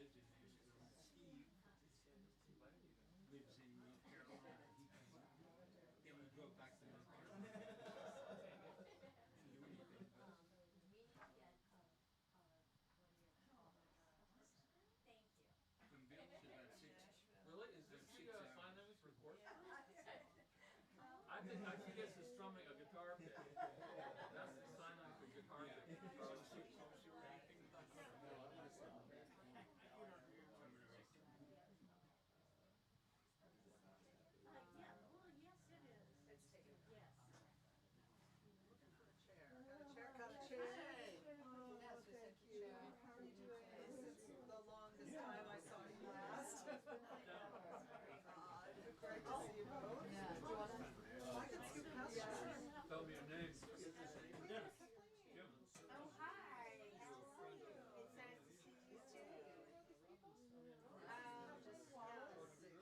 Steve lives in North Carolina. Then we drove back to North Carolina. Didn't do anything, but from Bill to about 6. Really? Is this Six the hours. sign language for chord? I think it's the strumming a guitar pick. That's the sign language for guitar pick. Yeah, well, yes, it is. It's taken. Yes. Got a chair. Oh, thank you. How are you doing? Since the longest time I saw you last. God, great to see you both. Yeah. Do you want to? I can scoop past you. Tell me your name. Oh, hi. How are you? It's nice to see you too. Just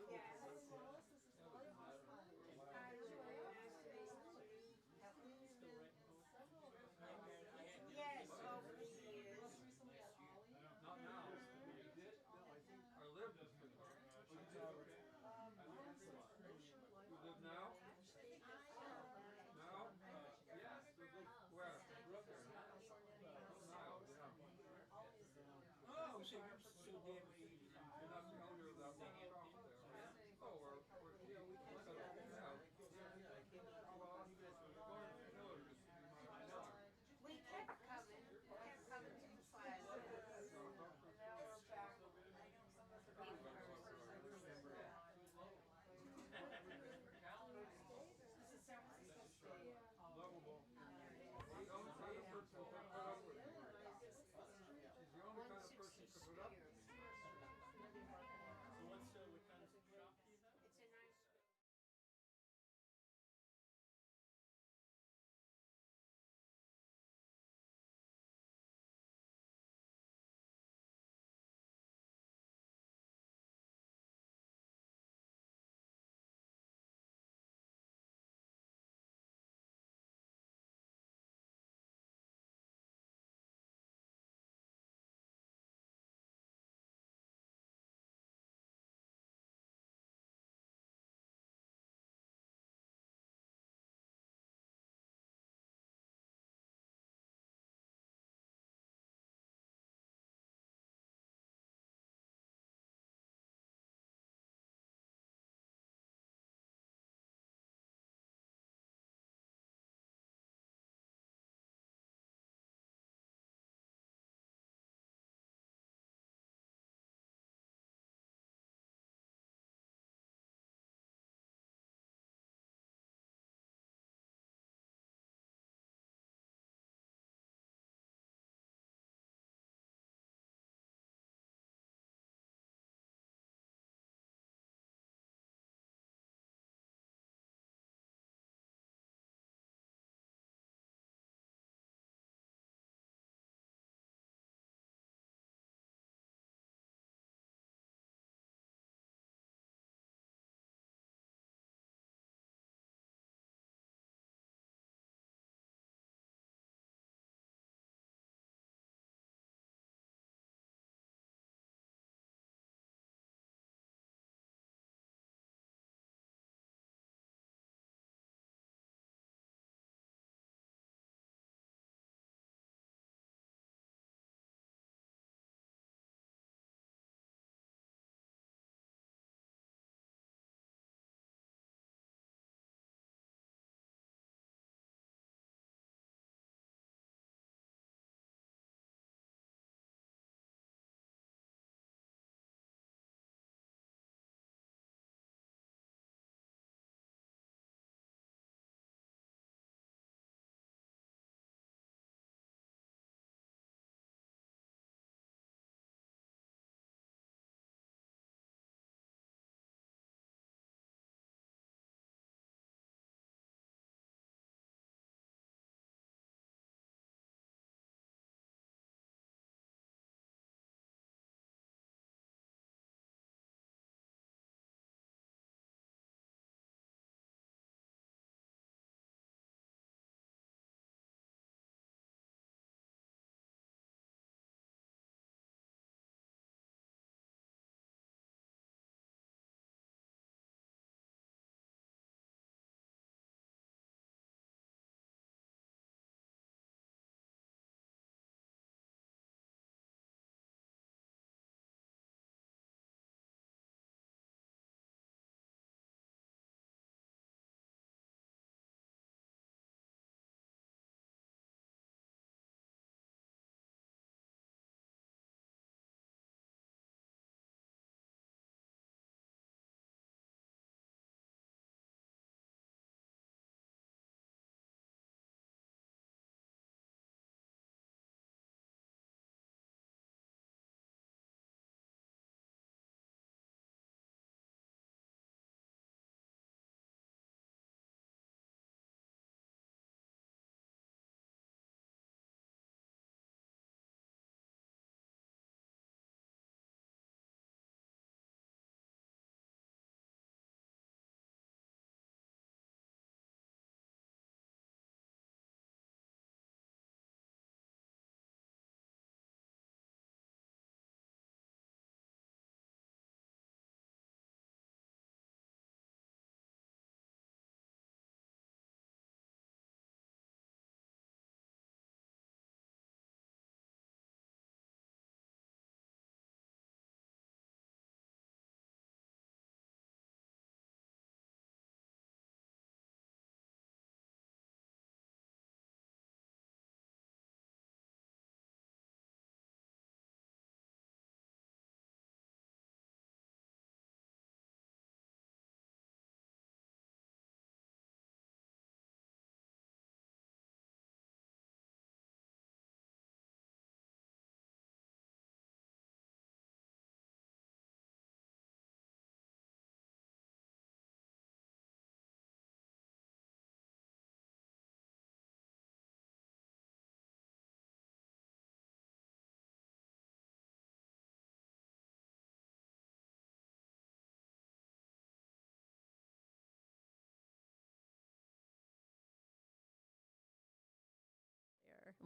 yes. Hi, Joy. Nice to meet you. Yes, over the years. Not now. You did? Or lived with me. Yes,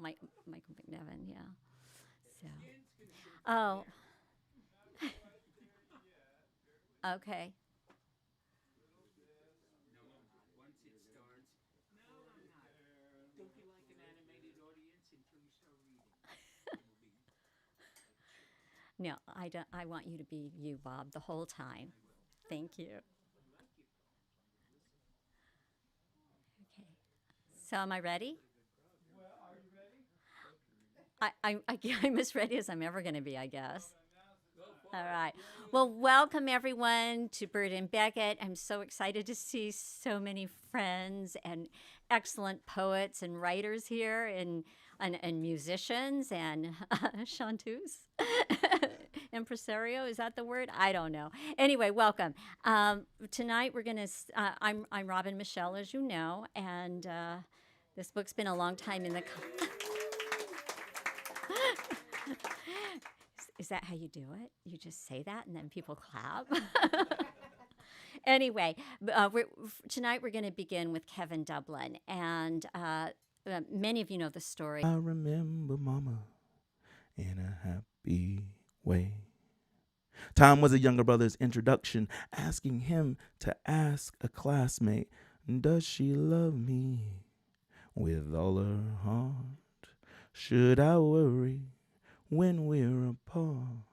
Michael McNevin, yeah. So, oh, okay. Once it starts, no, I'm not. Don't be like an animated audience until you start reading. Then we'll be like children. No, I don't. I want you to be you, Bob, the whole time. Thank you. I like it. Okay. So, am I ready? Well, are you ready? I'm as ready as I'm ever going to be, I guess. Go for All it. right. Well, welcome everyone to Bird and Beckett. I'm so excited to see so many friends and excellent poets and writers here and musicians and chanteuses. Impresario, is that the word? I don't know. Anyway, welcome. Tonight we're going to, I'm Robin Michel, as you know, and this book's been a long time in the. Is that how you do it? You just say that and then people clap? Anyway, tonight we're going to begin with Kevin Dublin. And many of you know the story. I remember Mama in a happy way. Tom was a younger brother's introduction, asking him to ask a classmate, does she love me with all her heart? Should I worry when we're apart?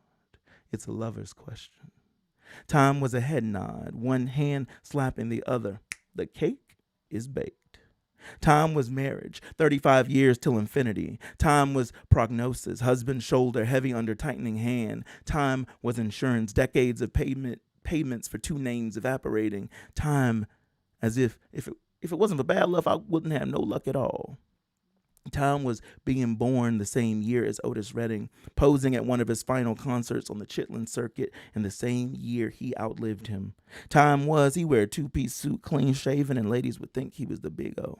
It's a lover's question. Tom was a head nod, one hand slapping the other. The cake is baked. Tom was marriage, 35 years till infinity. Time was prognosis, husband's shoulder heavy under tightening hand. Time was insurance, decades of payments for two names evaporating. Time, as if it wasn't for bad luck, I wouldn't have no luck at all. Tom was being born the same year as Otis Redding, posing at one of his final concerts on the Chitlin circuit in the same year he outlived him. Tom he wear a two-piece suit, clean-shaven, and ladies would think he was the Big O.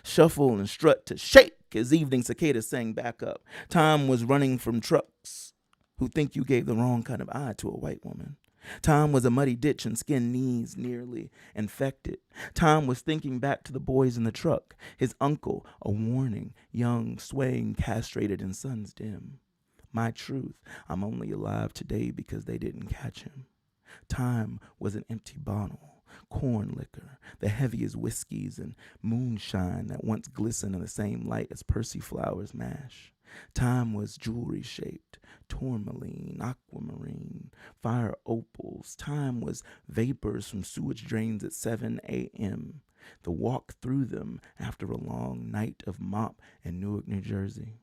Shuffle and strut to shake as evening cicadas sang back up. Tom was running from trucks who think you gave the wrong kind of eye to a white woman. Tom was a muddy ditch and skinned knees nearly infected. Tom was thinking back to the boys in the truck, his uncle, a warning, young, swaying, castrated, and sun's dim. My truth, I'm only alive today because they didn't catch him. Time was an empty bottle, corn liquor, the heaviest whiskeys and moonshine that once glistened in the same light as Percy Flowers' mash. Time was jewelry-shaped, tourmaline, aquamarine, fire opals. Time was vapors from sewage drains at 7 a.m., the walk through them after a long night of mop in Newark, New Jersey.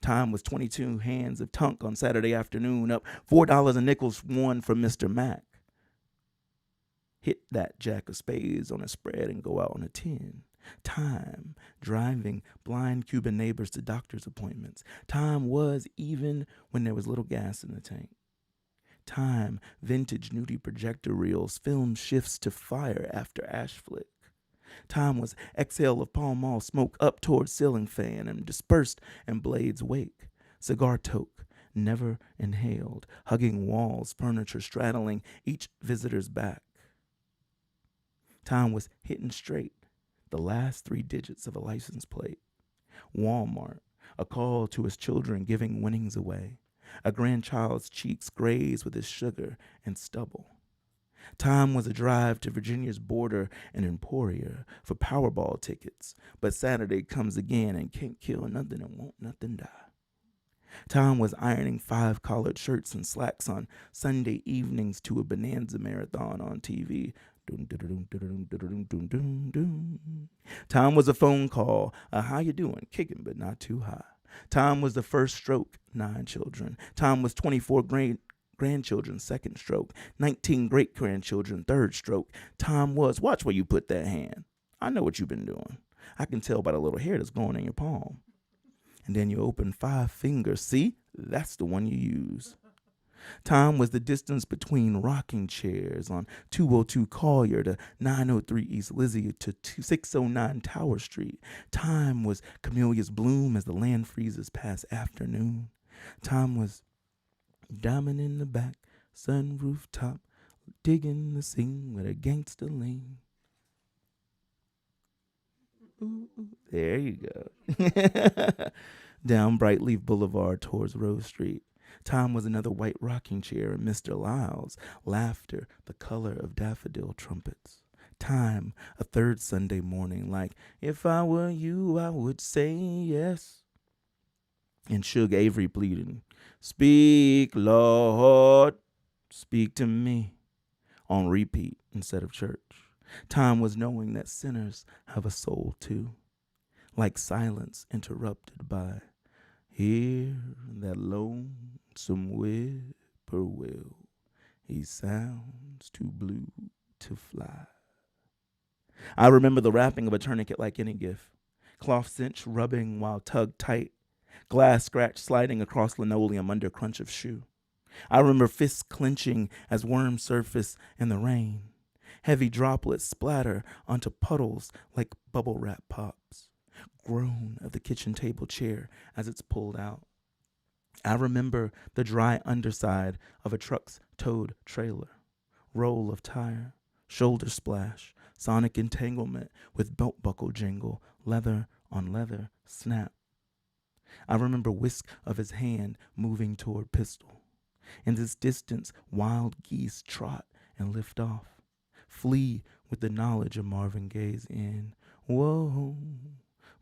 Time was 22 hands of tunk on Saturday afternoon, up $4 and nickels won from Mr. Mac. Hit that jack of spades on a spread and go out on a 10. Time, driving blind Cuban neighbors to doctor's appointments. Time was even when there was little gas in the tank. Time, vintage nudie projector reels, film shifts to fire after ash flick. Time was exhale of Pall Mall smoke up toward ceiling fan and dispersed in blade's wake. Cigar toke, never inhaled, hugging walls, furniture straddling each visitor's back. Time was hitting straight, the last 3 digits of a license plate. Walmart, a call to his children giving winnings away. A grandchild's cheeks grazed with his sugar and stubble. Time was a drive to Virginia's border and Emporia for Powerball tickets, but Saturday comes again and can't kill nothing and won't nothing die. Time was ironing 5 collared shirts and slacks on Sunday evenings to a Bonanza marathon on TV. Time was a phone call, how you doing? Kicking but not too high. Time was the first stroke, 9 children. Time was 24 grandchildren, second stroke. 19 great-grandchildren, third stroke. Time was, watch where you put that hand. I know what you've been doing. I can tell by the little hair that's going in your palm. And then you open 5 fingers. See, that's the one you use. Time was the distance between rocking chairs on 202 Collier to 903 East Lizzie to 609 Tower Street. Time was camellias bloom as the land freezes past afternoon. Time was diamond in the back, sunroof top, digging the scene with a gangster lean. ooh, ooh. There you go. Down Brightleaf Boulevard towards Rose Street. Time was another white rocking chair and Mr. Lyle's laughter, the color of daffodil trumpets. Time, a third Sunday morning, like, if I were you, I would say yes. And Suge Avery pleading, speak, Lord, speak to me, on repeat instead of church. Time was knowing that sinners have a soul too, like silence interrupted by, hear that lonesome whippoorwill, he sounds too blue to fly. I remember the wrapping of a tourniquet like any gift, cloth cinch rubbing while tugged tight, glass scratch sliding across linoleum under crunch of shoe. I remember fists clenching as worms surface in the rain, heavy droplets splatter onto puddles like bubble wrap pops, groan of the kitchen table chair as it's pulled out. I remember the dry underside of a truck's towed trailer, roll of tire, shoulder splash, sonic entanglement with belt buckle jingle, leather on leather snap. I remember whisk of his hand moving toward pistol. In this distance, wild geese trot and lift off, flee with the knowledge of Marvin Gaye's in, whoa,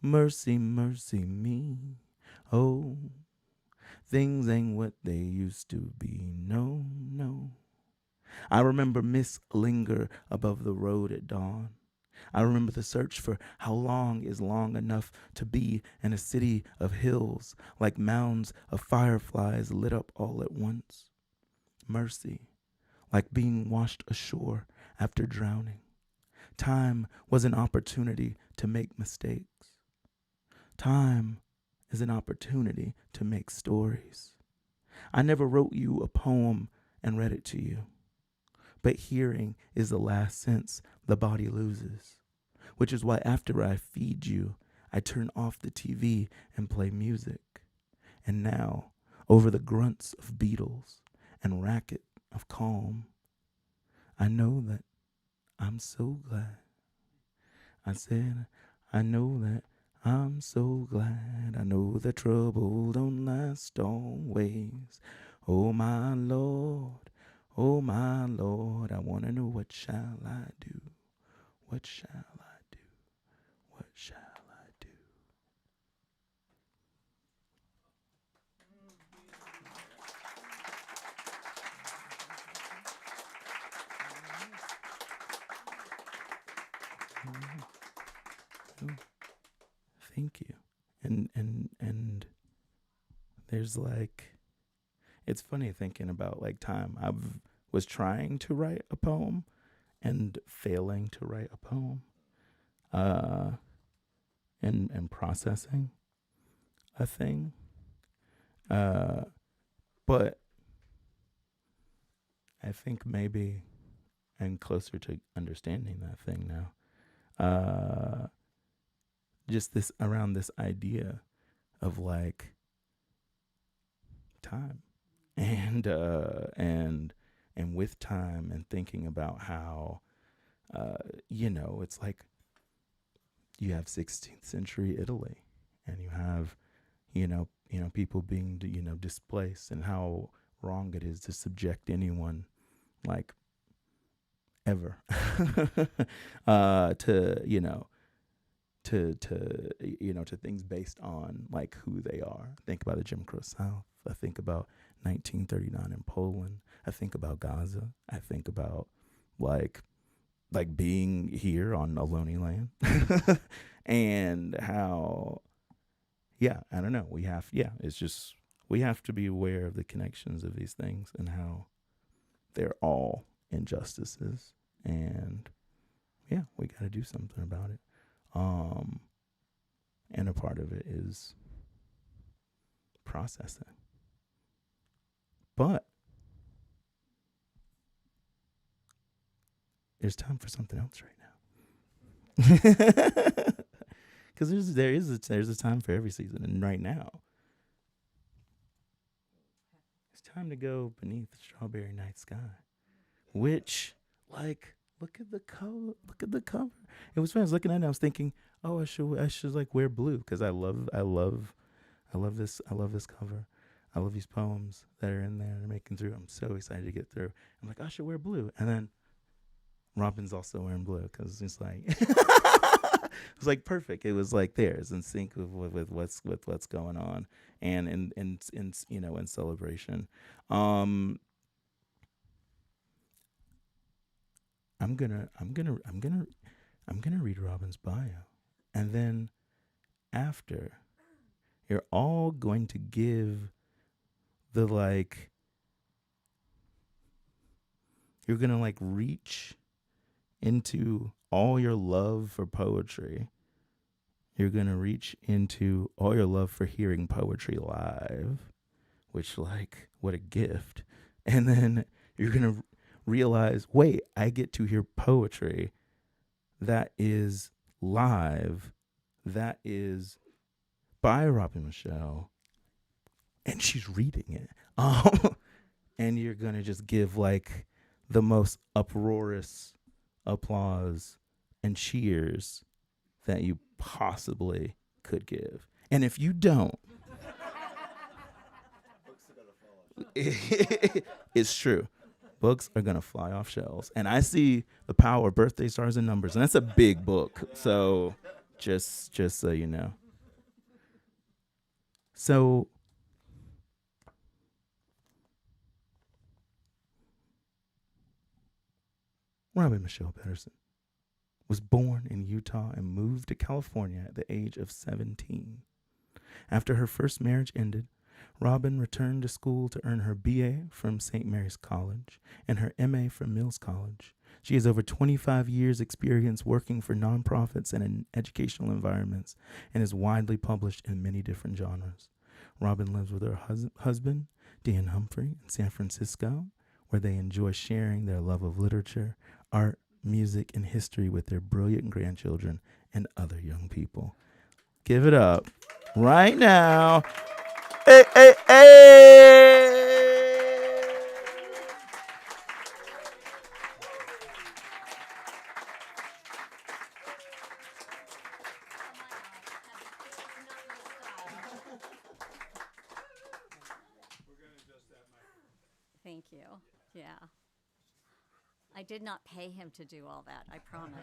mercy, mercy me, oh, things ain't what they used to be, no, no. I remember mist linger above the road at dawn. I remember the search for how long is long enough to be in a city of hills, like mounds of fireflies lit up all at once. Mercy, like being washed ashore after drowning. Time was an opportunity to make mistakes. Time is an opportunity to make stories. I never wrote you a poem and read it to you, but hearing is the last sense the body loses, which is why after I feed you, I turn off the TV and play music. And now, over the grunts of beetles and racket of calm, I know that I'm so glad. I said, I know that I'm so glad. I know that trouble don't last always. Oh my Lord, I want to know what shall I do? What shall I do? What shall I do? Thank you. And there's like, it's funny thinking about like time. I was trying to write a poem and failing to write a poem, and processing a thing, but I think maybe I'm closer to understanding that thing now. Just this around this idea of like time and with time and thinking about how it's like you have 16th century Italy and you have people being displaced, and how wrong it is to subject anyone like ever to things based on like who they are. I think about the Jim Crow South. I think about 1939 in Poland. I think about Gaza. I think about like being here on a lonely land and how, I don't know. We have to be aware of the connections of these things and how they're all injustices, and we got to do something about it. And a part of it is processing. But there's time for something else right now. Because there's a time for every season, and right now it's time to go beneath the strawberry night sky, which, like, look at the cover. Look at the cover. It was funny. I was looking at it and I was thinking, oh, I should like wear blue because I love this cover. I love these poems that are in there. They're making through. I'm so excited to get through. I'm like, I should wear blue. And then Robin's also wearing blue because it's like it was like perfect. It was like theirs in sync with what's going on and in celebration. I'm gonna read Robin's bio, and then after, you're all going to give the you're gonna reach into all your love for poetry. You're gonna reach into all your love for hearing poetry live, which what a gift. And then you're gonna realize, wait, I get to hear poetry that is live, that is by Robin Michel, and she's reading it. And you're gonna just give the most uproarious applause and cheers that you possibly could give. And if you don't, it's true. Books are gonna fly off shelves. And I see The Power of Birthday Stars and Numbers, and that's a big book. So just so you know. So Robin Michel Pedersen was born in Utah and moved to California at the age of 17. After her first marriage ended, Robin returned to school to earn her BA from St. Mary's College and her MA from Mills College. She has over 25 years' experience working for nonprofits and in educational environments and is widely published in many different genres. Robin lives with her husband, Dan Humphrey, in San Francisco, where they enjoy sharing their love of literature, art, music, and history with their brilliant grandchildren and other young people. Give it up right now. Hey, hey, hey! Thank you. Yeah. I did not pay him to do all that, I promise.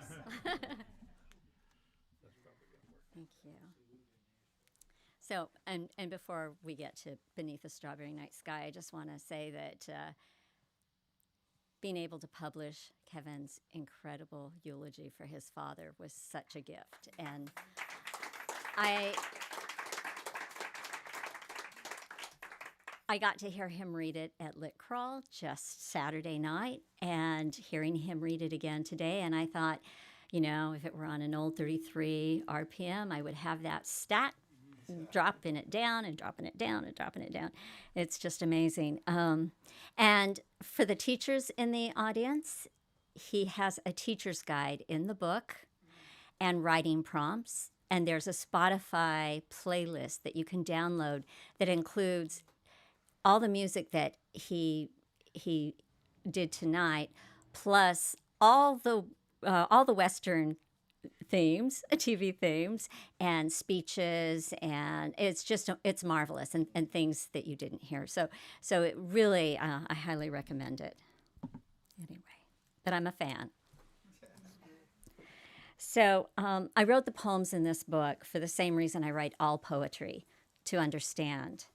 Thank you. So, and before we get to Beneath the Strawberry Night Sky, I just want to say that being able to publish Kevin's incredible eulogy for his father was such a gift. And I got to hear him read it at Lit Crawl just Saturday night and hearing him read it again today. And I thought, if it were on an old 33 RPM, I would have that stat dropping it down and dropping it down and dropping it down. It's just amazing. And for the teachers in the audience, he has a teacher's guide in the book and writing prompts. And there's a Spotify playlist that you can download that includes all the music that he did tonight, plus all the Western themes, TV themes, and speeches, and it's marvelous, and things that you didn't hear. So it really, I highly recommend it. Anyway, but I'm a fan. So I wrote the poems in this book for the same reason I write all poetry, to understand.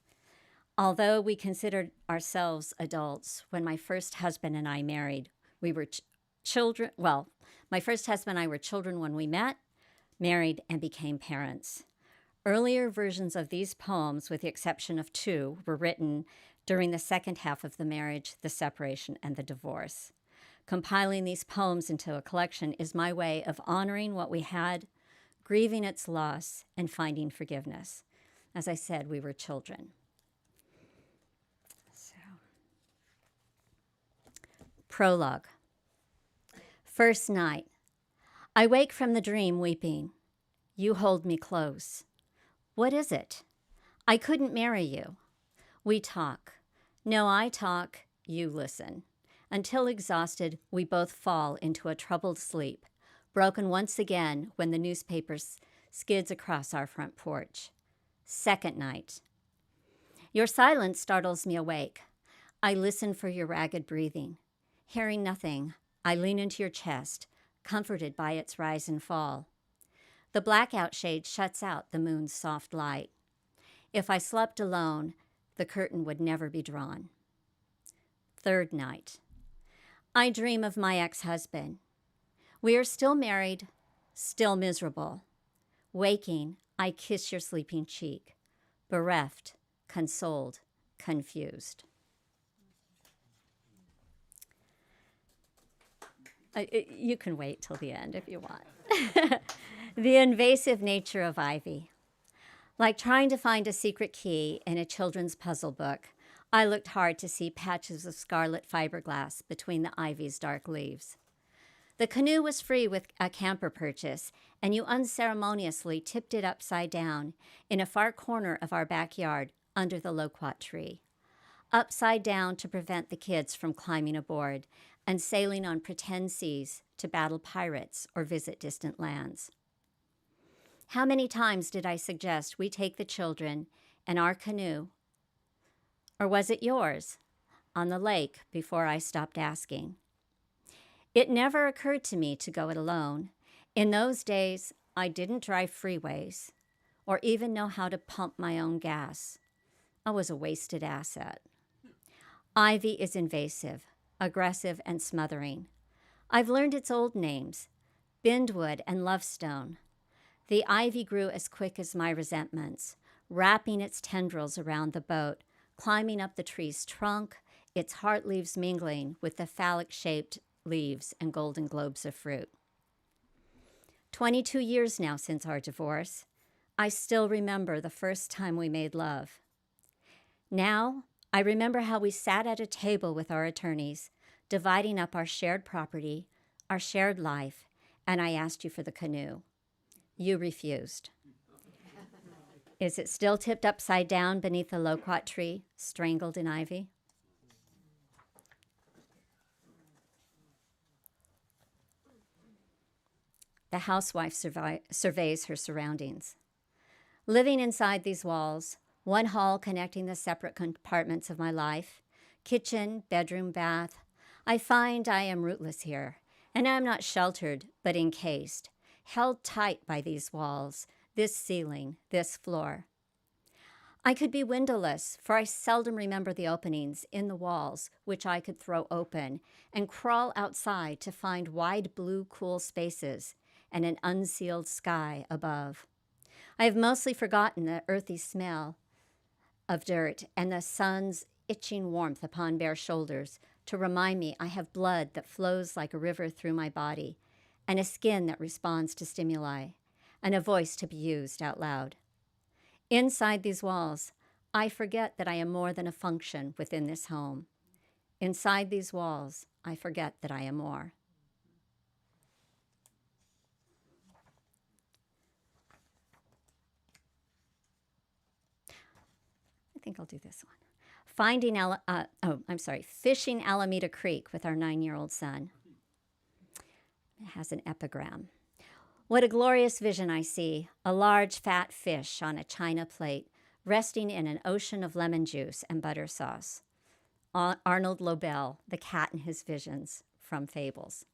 Although we considered ourselves adults, when my first husband and I married, we were children. Well, my first husband and I were children when we met, married, and became parents. Earlier versions of these poems, with the exception of 2, were written during the second half of the marriage, the separation, and the divorce. Compiling these poems into a collection is my way of honoring what we had, grieving its loss, and finding forgiveness. As I said, we were children. Prologue. First night. I wake from the dream weeping. You hold me close. What is it? I couldn't marry you. We talk. No, I talk, you listen. until exhausted, we both fall into a troubled sleep, broken once again when the newspaper skids across our front porch. Second night. Your silence startles me awake. I listen for your ragged breathing. Hearing nothing, I lean into your chest, comforted by its rise and fall. The blackout shade shuts out the moon's soft light. If I slept alone, the curtain would never be drawn. Third night. I dream of my ex-husband. We are still married, still miserable. Waking, I kiss your sleeping cheek. Bereft, consoled, confused. You can wait till the end if you want. The invasive nature of ivy. Like trying to find a secret key in a children's puzzle book, I looked hard to see patches of scarlet fiberglass between the ivy's dark leaves. The canoe was free with a camper purchase, and you unceremoniously tipped it upside down in a far corner of our backyard under the loquat tree. Upside down to prevent the kids from climbing aboard and sailing on pretend seas to battle pirates or visit distant lands. How many times did I suggest we take the children and our canoe, or was it yours, on the lake before I stopped asking? It never occurred to me to go it alone. In those days, I didn't drive freeways or even know how to pump my own gas. I was a wasted asset. Ivy is invasive, aggressive, and smothering. I've learned its old names, bindwood and lovestone. The ivy grew as quick as my resentments, wrapping its tendrils around the boat, climbing up the tree's trunk, its heart leaves mingling with the phallic-shaped leaves and golden globes of fruit. 22 years now since our divorce. I still remember the first time we made love. Now, I remember how we sat at a table with our attorneys, dividing up our shared property, our shared life, and I asked you for the canoe. You refused. Is it still tipped upside down beneath the loquat tree, strangled in ivy? The housewife surveys her surroundings. Living inside these walls, one hall connecting the separate compartments of my life, kitchen, bedroom, bath, I find I am rootless here, and I am not sheltered, but encased, held tight by these walls, this ceiling, this floor. I could be windowless, for I seldom remember the openings in the walls which I could throw open and crawl outside to find wide blue, cool spaces and an unsealed sky above. I have mostly forgotten the earthy smell of dirt and the sun's itching warmth upon bare shoulders to remind me I have blood that flows like a river through my body and a skin that responds to stimuli and a voice to be used out loud. Inside these walls, I forget that I am more than a function within this home. Inside these walls, I forget that I am more. I think I'll do this one. Fishing Alameda Creek with our 9-year-old son. It has an epigram. What a glorious vision I see, a large fat fish on a china plate, resting in an ocean of lemon juice and butter sauce. Arnold Lobel, The Cat in His Visions, from Fables.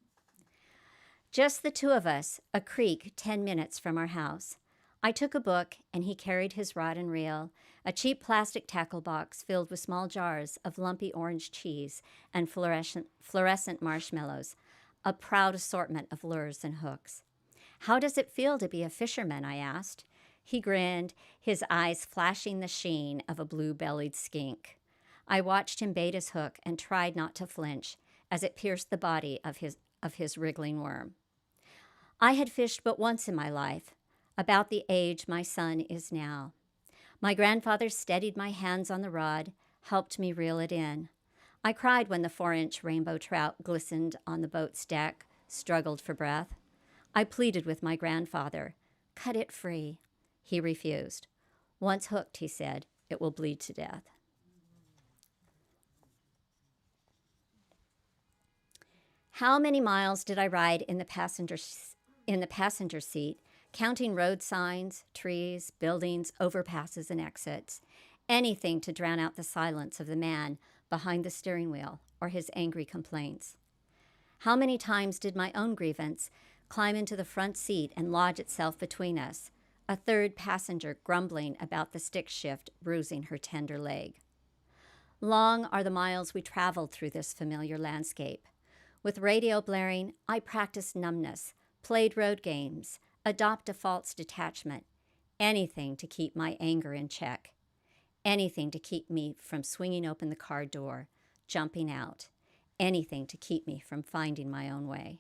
Just the two of us, a creek 10 minutes from our house. I took a book, and he carried his rod and reel, a cheap plastic tackle box filled with small jars of lumpy orange cheese and fluorescent marshmallows, a proud assortment of lures and hooks. How does it feel to be a fisherman, I asked. He grinned, his eyes flashing the sheen of a blue-bellied skink. I watched him bait his hook and tried not to flinch as it pierced the body of his wriggling worm. I had fished but once in my life, about the age my son is now. My grandfather steadied my hands on the rod, helped me reel it in. I cried when the 4-inch rainbow trout glistened on the boat's deck, struggled for breath. I pleaded with my grandfather, cut it free. He refused. Once hooked, he said, it will bleed to death. How many miles did I ride in the passenger seat, counting road signs, trees, buildings, overpasses, and exits, anything to drown out the silence of the man behind the steering wheel or his angry complaints? How many times did my own grievance climb into the front seat and lodge itself between us, a third passenger grumbling about the stick shift bruising her tender leg? Long are the miles we traveled through this familiar landscape. With radio blaring, I practiced numbness, played road games, adopt a false detachment, anything to keep my anger in check, anything to keep me from swinging open the car door, jumping out, anything to keep me from finding my own way.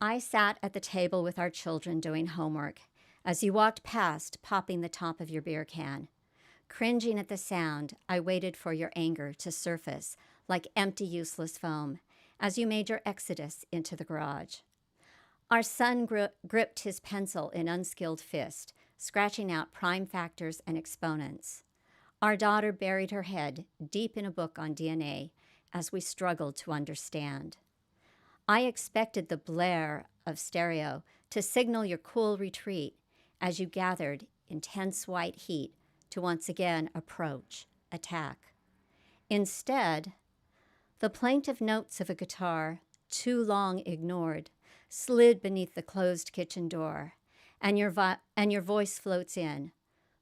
I sat at the table with our children doing homework as you walked past, popping the top of your beer can. Cringing at the sound, I waited for your anger to surface like empty, useless foam as you made your exodus into the garage. Our son gripped his pencil in unskilled fist, scratching out prime factors and exponents. Our daughter buried her head deep in a book on DNA as we struggled to understand. I expected the blare of stereo to signal your cool retreat as you gathered intense white heat to once again approach, attack. Instead, the plaintive notes of a guitar, too long ignored, slid beneath the closed kitchen door, and your voice floats in,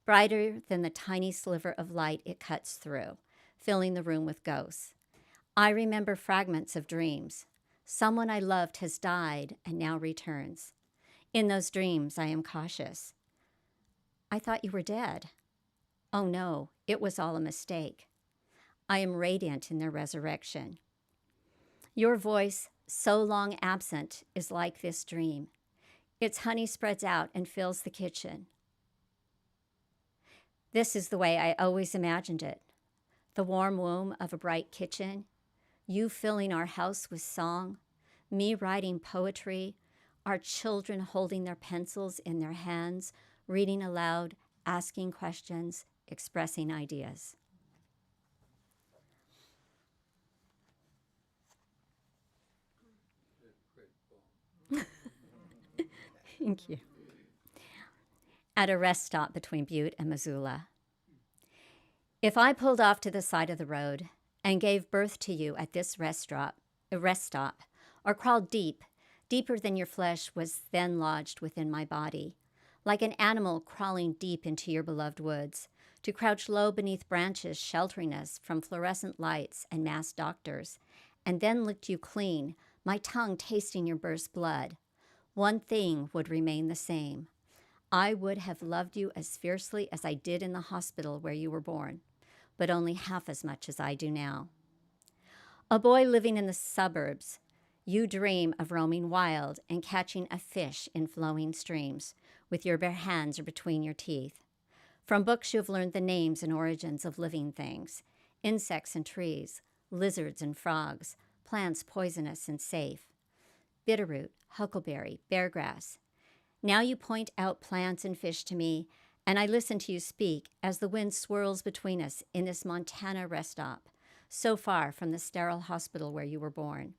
brighter than the tiny sliver of light it cuts through, filling the room with ghosts. I remember fragments of dreams. Someone I loved has died and now returns. In those dreams, I am cautious. I thought you were dead. Oh no, it was all a mistake. I am radiant in their resurrection. Your voice, so long absent, is like this dream. Its honey spreads out and fills the kitchen. This is the way I always imagined it. The warm womb of a bright kitchen, you filling our house with song, me writing poetry, our children holding their pencils in their hands, reading aloud, asking questions, expressing ideas. Thank you. At a rest stop between Butte and Missoula. If I pulled off to the side of the road and gave birth to you at this rest stop, or crawled deeper than your flesh was then lodged within my body, like an animal crawling deep into your beloved woods, to crouch low beneath branches sheltering us from fluorescent lights and masked doctors, and then licked you clean, my tongue tasting your burst blood, one thing would remain the same. I would have loved you as fiercely as I did in the hospital where you were born, but only half as much as I do now. A boy living in the suburbs, you dream of roaming wild and catching a fish in flowing streams with your bare hands between your teeth. From books you have learned the names and origins of living things, insects and trees, lizards and frogs, plants poisonous and safe, bitterroot, huckleberry, beargrass. Now you point out plants and fish to me, and I listen to you speak as the wind swirls between us in this Montana rest stop, so far from the sterile hospital where you were born.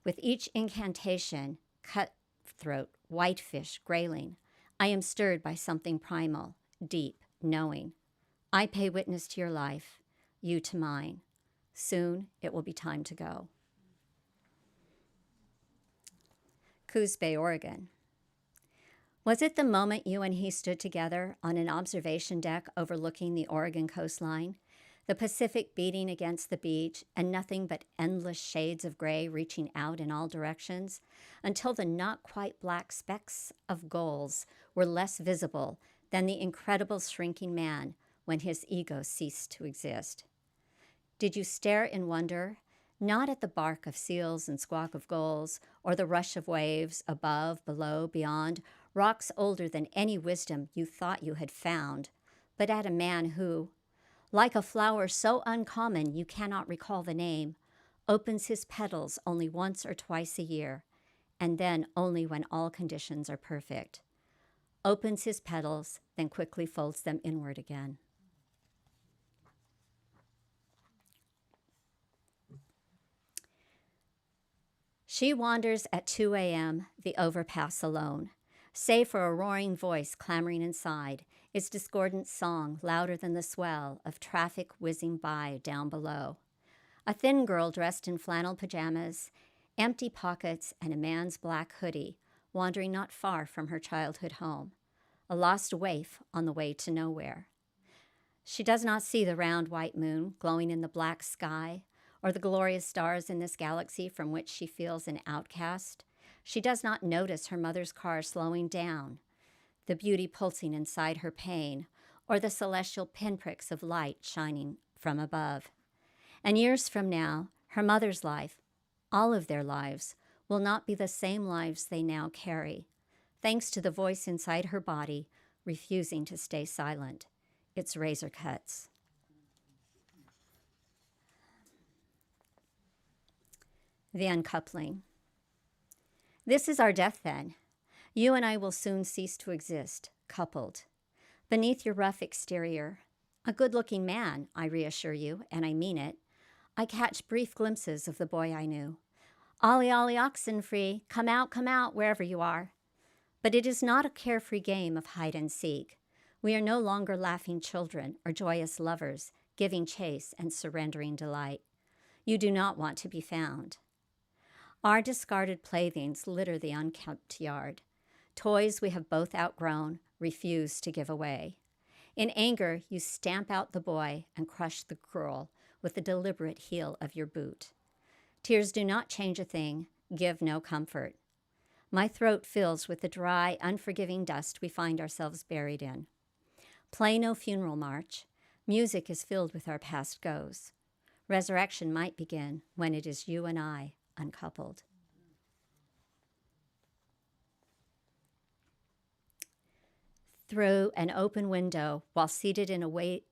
With each incantation, cutthroat, whitefish, grayling, I am stirred by something primal, deep, knowing. I pay witness to your life, you to mine. Soon it will be time to go. Coos Bay, Oregon. Was it the moment you and he stood together on an observation deck overlooking the Oregon coastline, the Pacific beating against the beach, and nothing but endless shades of gray reaching out in all directions, until the not quite black specks of gulls were less visible than the incredible shrinking man when his ego ceased to exist? Did you stare in wonder, not at the bark of seals and squawk of gulls, or the rush of waves above, below, beyond, rocks older than any wisdom you thought you had found, but at a man who, like a flower so uncommon you cannot recall the name, opens his petals only once or twice a year, and then only when all conditions are perfect. Opens his petals, then quickly folds them inward again. She wanders at 2 a.m. the overpass alone, save for a roaring voice clamoring inside, its discordant song louder than the swell of traffic whizzing by down below. A thin girl dressed in flannel pajamas, empty pockets, and a man's black hoodie, wandering not far from her childhood home, a lost waif on the way to nowhere. She does not see the round white moon glowing in the black sky, or the glorious stars in this galaxy from which she feels an outcast. She does not notice her mother's car slowing down, the beauty pulsing inside her pain, or the celestial pinpricks of light shining from above. And years from now, her mother's life, all of their lives, will not be the same lives they now carry, thanks to the voice inside her body refusing to stay silent, its razor cuts. The uncoupling. This is our death then. You and I will soon cease to exist, coupled. Beneath your rough exterior, a good-looking man, I reassure you, and I mean it, I catch brief glimpses of the boy I knew. Ollie, ollie, oxen free, come out, wherever you are. But it is not a carefree game of hide and seek. We are no longer laughing children or joyous lovers, giving chase and surrendering delight. You do not want to be found. Our discarded playthings litter the unkempt yard. Toys we have both outgrown, refuse to give away. In anger, you stamp out the boy and crush the girl with the deliberate heel of your boot. Tears do not change a thing, give no comfort. My throat fills with the dry, unforgiving dust we find ourselves buried in. Play no funeral march. Music is filled with our past goes. Resurrection might begin when it is you and I uncoupled. Through an open window, while seated in a waiting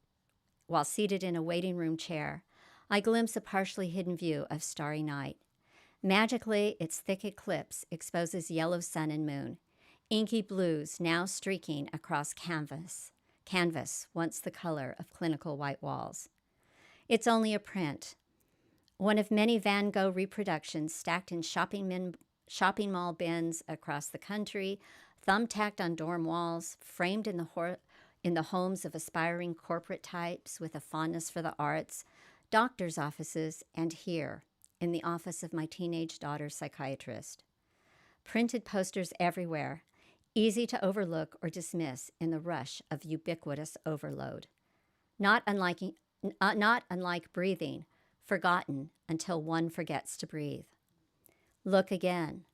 room chair, I glimpse a partially hidden view of starry night. Magically, its thick eclipse exposes yellow sun and moon, inky blues now streaking across canvas once the color of clinical white walls. It's only a print, one of many Van Gogh reproductions stacked in shopping mall bins across the country, thumbtacked on dorm walls, framed in the homes of aspiring corporate types with a fondness for the arts, doctors' offices, and here, in the office of my teenage daughter's psychiatrist. Printed posters everywhere, easy to overlook or dismiss in the rush of ubiquitous overload. Not unlike breathing, forgotten until one forgets to breathe. Look again.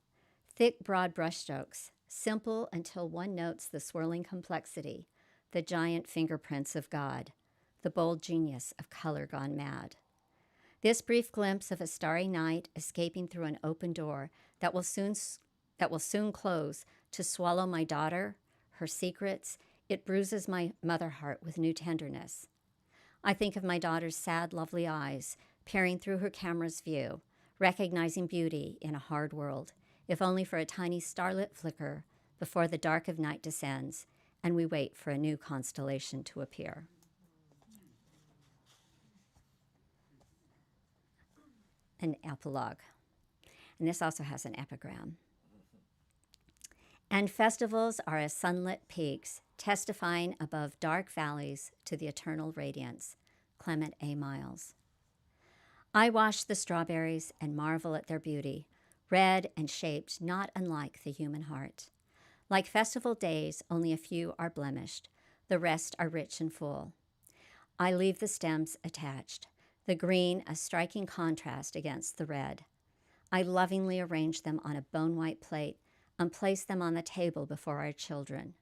Thick, broad brushstrokes, simple until one notes the swirling complexity, the giant fingerprints of God, the bold genius of color gone mad. This brief glimpse of a starry night escaping through an open door that will soon close to swallow my daughter, her secrets, it bruises my mother heart with new tenderness. I think of my daughter's sad, lovely eyes peering through her camera's view, recognizing beauty in a hard world, if only for a tiny starlit flicker before the dark of night descends and we wait for a new constellation to appear. An epilogue. And this also has an epigram. And festivals are as sunlit peaks, testifying above dark valleys to the eternal radiance. Clement A. Miles. I wash the strawberries and marvel at their beauty, red and shaped not unlike the human heart. Like festival days, only a few are blemished. The rest are rich and full. I leave the stems attached, the green a striking contrast against the red. I lovingly arrange them on a bone-white plate and place them on the table before our children.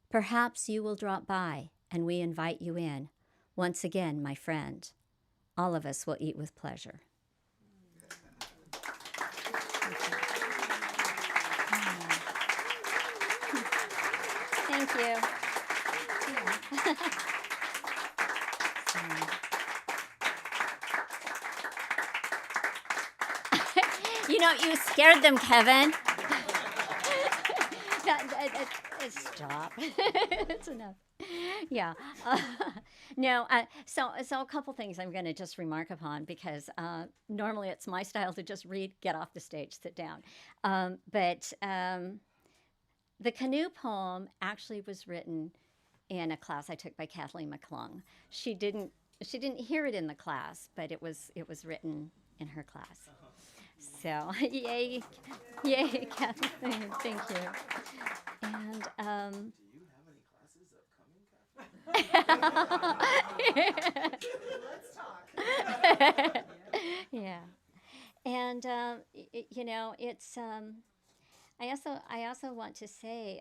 Perhaps you will drop by and we invite you in. Once again, my friend, all of us will eat with pleasure. Thank you. You know, you scared them, Kevin. Stop. It's enough. Yeah. No, so a couple things I'm going to just remark upon because normally it's my style to just read, get off the stage, sit down. But the canoe poem actually was written in a class I took by Kathleen McClung. She didn't hear it in the class, but it was written in her class. So yay, Kathleen, thank you. And Do you have any classes upcoming, Kathleen? Let's talk. Yeah, and you know, it's. I also want to say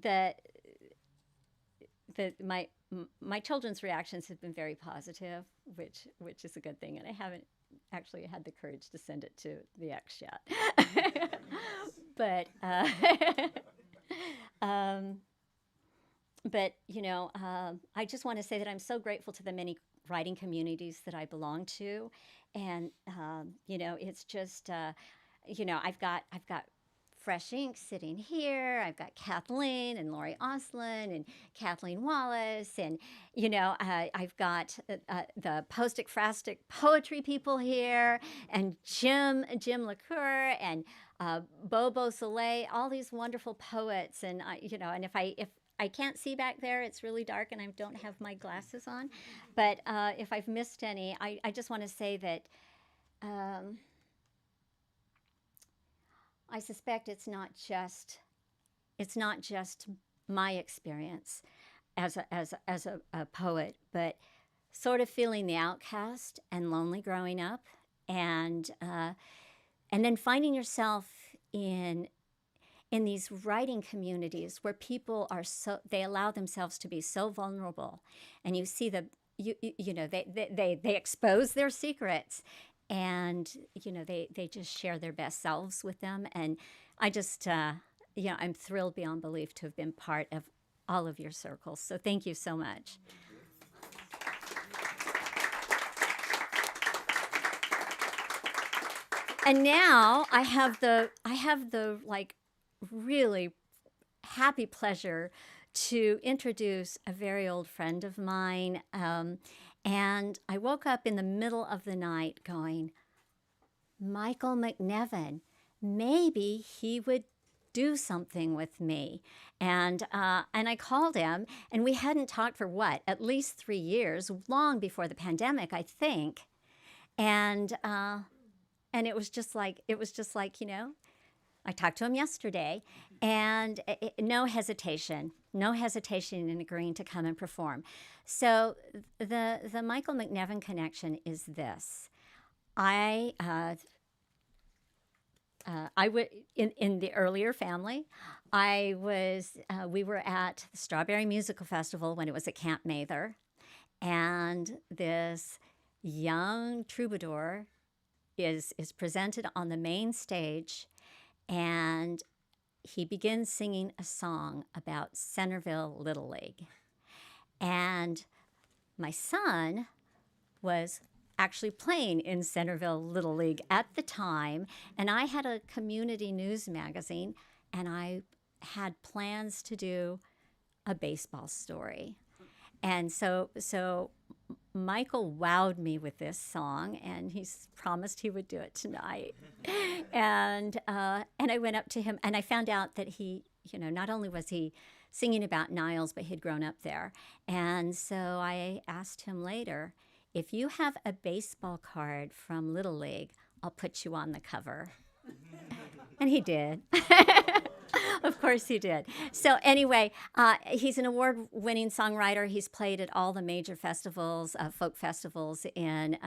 that my children's reactions have been very positive, which is a good thing, and I haven't actually had the courage to send it to the ex yet. But but you know, I just want to say that I'm so grateful to the many writing communities that I belong to, and you know, it's just you know, I've got Fresh Ink sitting here. I've got Kathleen and Lori Oslin and Kathleen Wallace, and you know, I've got the Postic Frastic poetry people here, and Jim LaCour and Bobo Soleil, all these wonderful poets, and you know, and if I can't see back there, it's really dark, and I don't have my glasses on. But if I've missed any, I just want to say that. I suspect it's not just my experience as a poet, but sort of feeling the outcast and lonely growing up, and then finding yourself in these writing communities where people are they allow themselves to be so vulnerable, and you see you know, they expose their secrets. And, you know, they just share their best selves with them. And I just, you know, I'm thrilled beyond belief to have been part of all of your circles. So thank you so much. And now I have the like really happy pleasure to introduce a very old friend of mine. And I woke up in the middle of the night going, Michael McNevin, maybe he would do something with me. And I called him, and we hadn't talked for what, at least 3 years, long before the pandemic, I think. And it was just like, you know, I talked to him yesterday, and no hesitation in agreeing to come and perform. So the Michael McNevin connection is this. I would in the earlier family, we were at the Strawberry Musical Festival when it was at Camp Mather, and this young troubadour is presented on the main stage, and he begins singing a song about Centerville Little League. And my son was actually playing in Centerville Little League at the time, and I had a community news magazine, and I had plans to do a baseball story. And so Michael wowed me with this song, and he's promised he would do it tonight. And I went up to him, and I found out that he, you know, not only was he singing about Niles, but he'd grown up there. And so I asked him later, if you have a baseball card from Little League, I'll put you on the cover. And he did. Of course he did. So anyway, he's an award-winning songwriter. He's played at all the major festivals, folk festivals in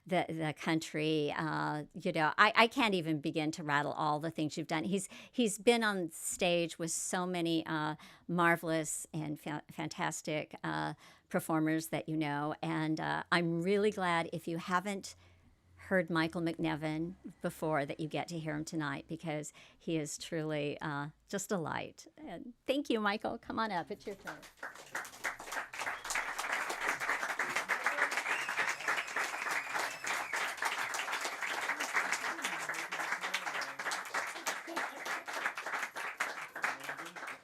the country. You know, I can't even begin to rattle all the things you've done. He's been on stage with so many marvelous and fantastic performers that you know. And I'm really glad if you haven't heard Michael McNevin before that you get to hear him tonight, because he is truly just a light. And thank you, Michael. Come on up. It's your turn.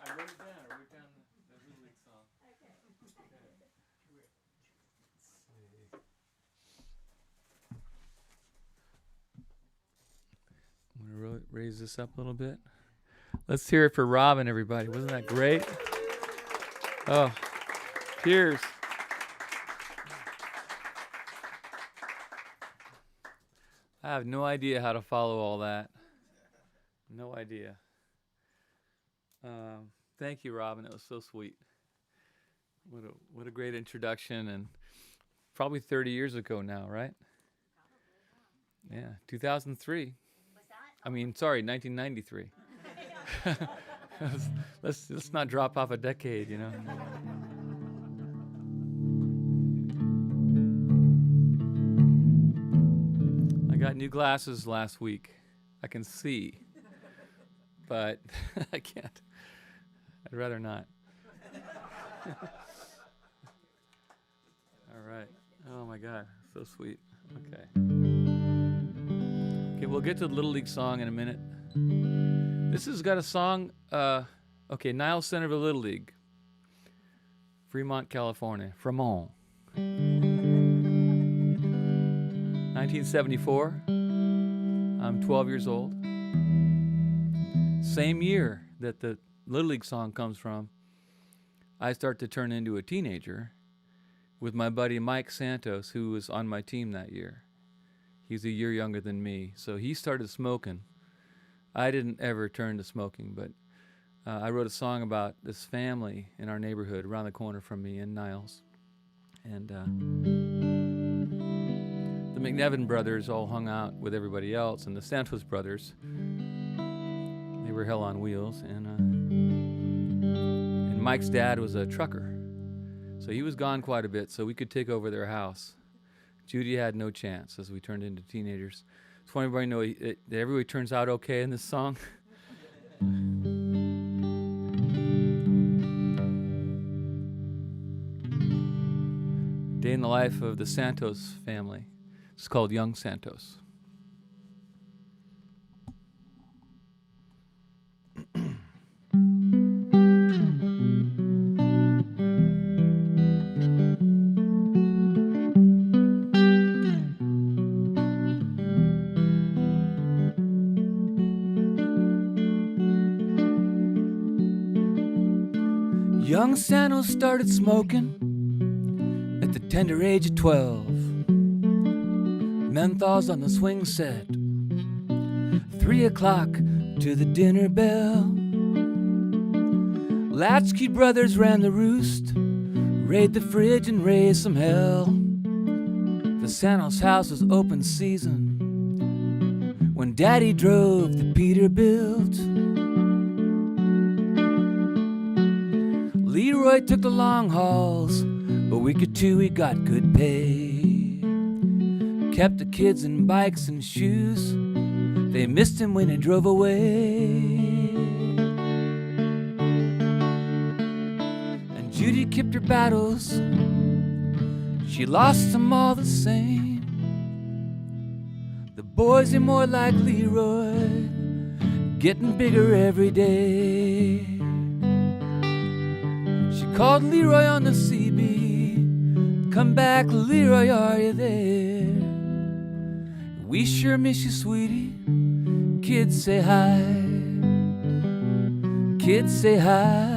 I wrote it raise this up a little bit. Let's hear it for Robin, everybody. Wasn't that great? Oh, cheers. I have no idea how to follow all that. No idea. Thank you, Robin. It was so sweet. What a great introduction, and probably 30 years ago now, right? Yeah, 2003. I mean, sorry, 1993. Let's not drop off a decade, you know. I got new glasses last week. I can see, but I can't. I'd rather not. All right. Oh my God, so sweet. Okay. Okay, we'll get to the Little League song in a minute. This has got a song, Niles Centerville Little League, Fremont, California. Fremont. 1974. I'm 12 years old. Same year that the Little League song comes from, I start to turn into a teenager with my buddy Mike Santos, who was on my team that year. He's a year younger than me, so he started smoking. I didn't ever turn to smoking, but I wrote a song about this family in our neighborhood around the corner from me in Niles. And the McNevin brothers all hung out with everybody else, and the Santos brothers, they were hell on wheels. And Mike's dad was a trucker, so he was gone quite a bit, so we could take over their house. Judy had no chance as we turned into teenagers. Just want everybody to know that everybody turns out okay in this song. Day in the life of the Santos family. It's called Young Santos. Young Santos started smoking at the tender age of 12. Menthols on the swing set, 3 o'clock to the dinner bell. Latchkey brothers ran the roost, raid the fridge and raise some hell. The Santos house was open season when Daddy drove the Peterbilt. Leroy took the long hauls. A week or two he got good pay. Kept the kids in bikes and shoes. They missed him when he drove away. And Judy kept her battles. She lost them all the same. The boys are more like Leroy, getting bigger every day. She called Leroy on the CB. Come back, Leroy, are you there? We sure miss you, sweetie. Kids say hi. Kids say hi.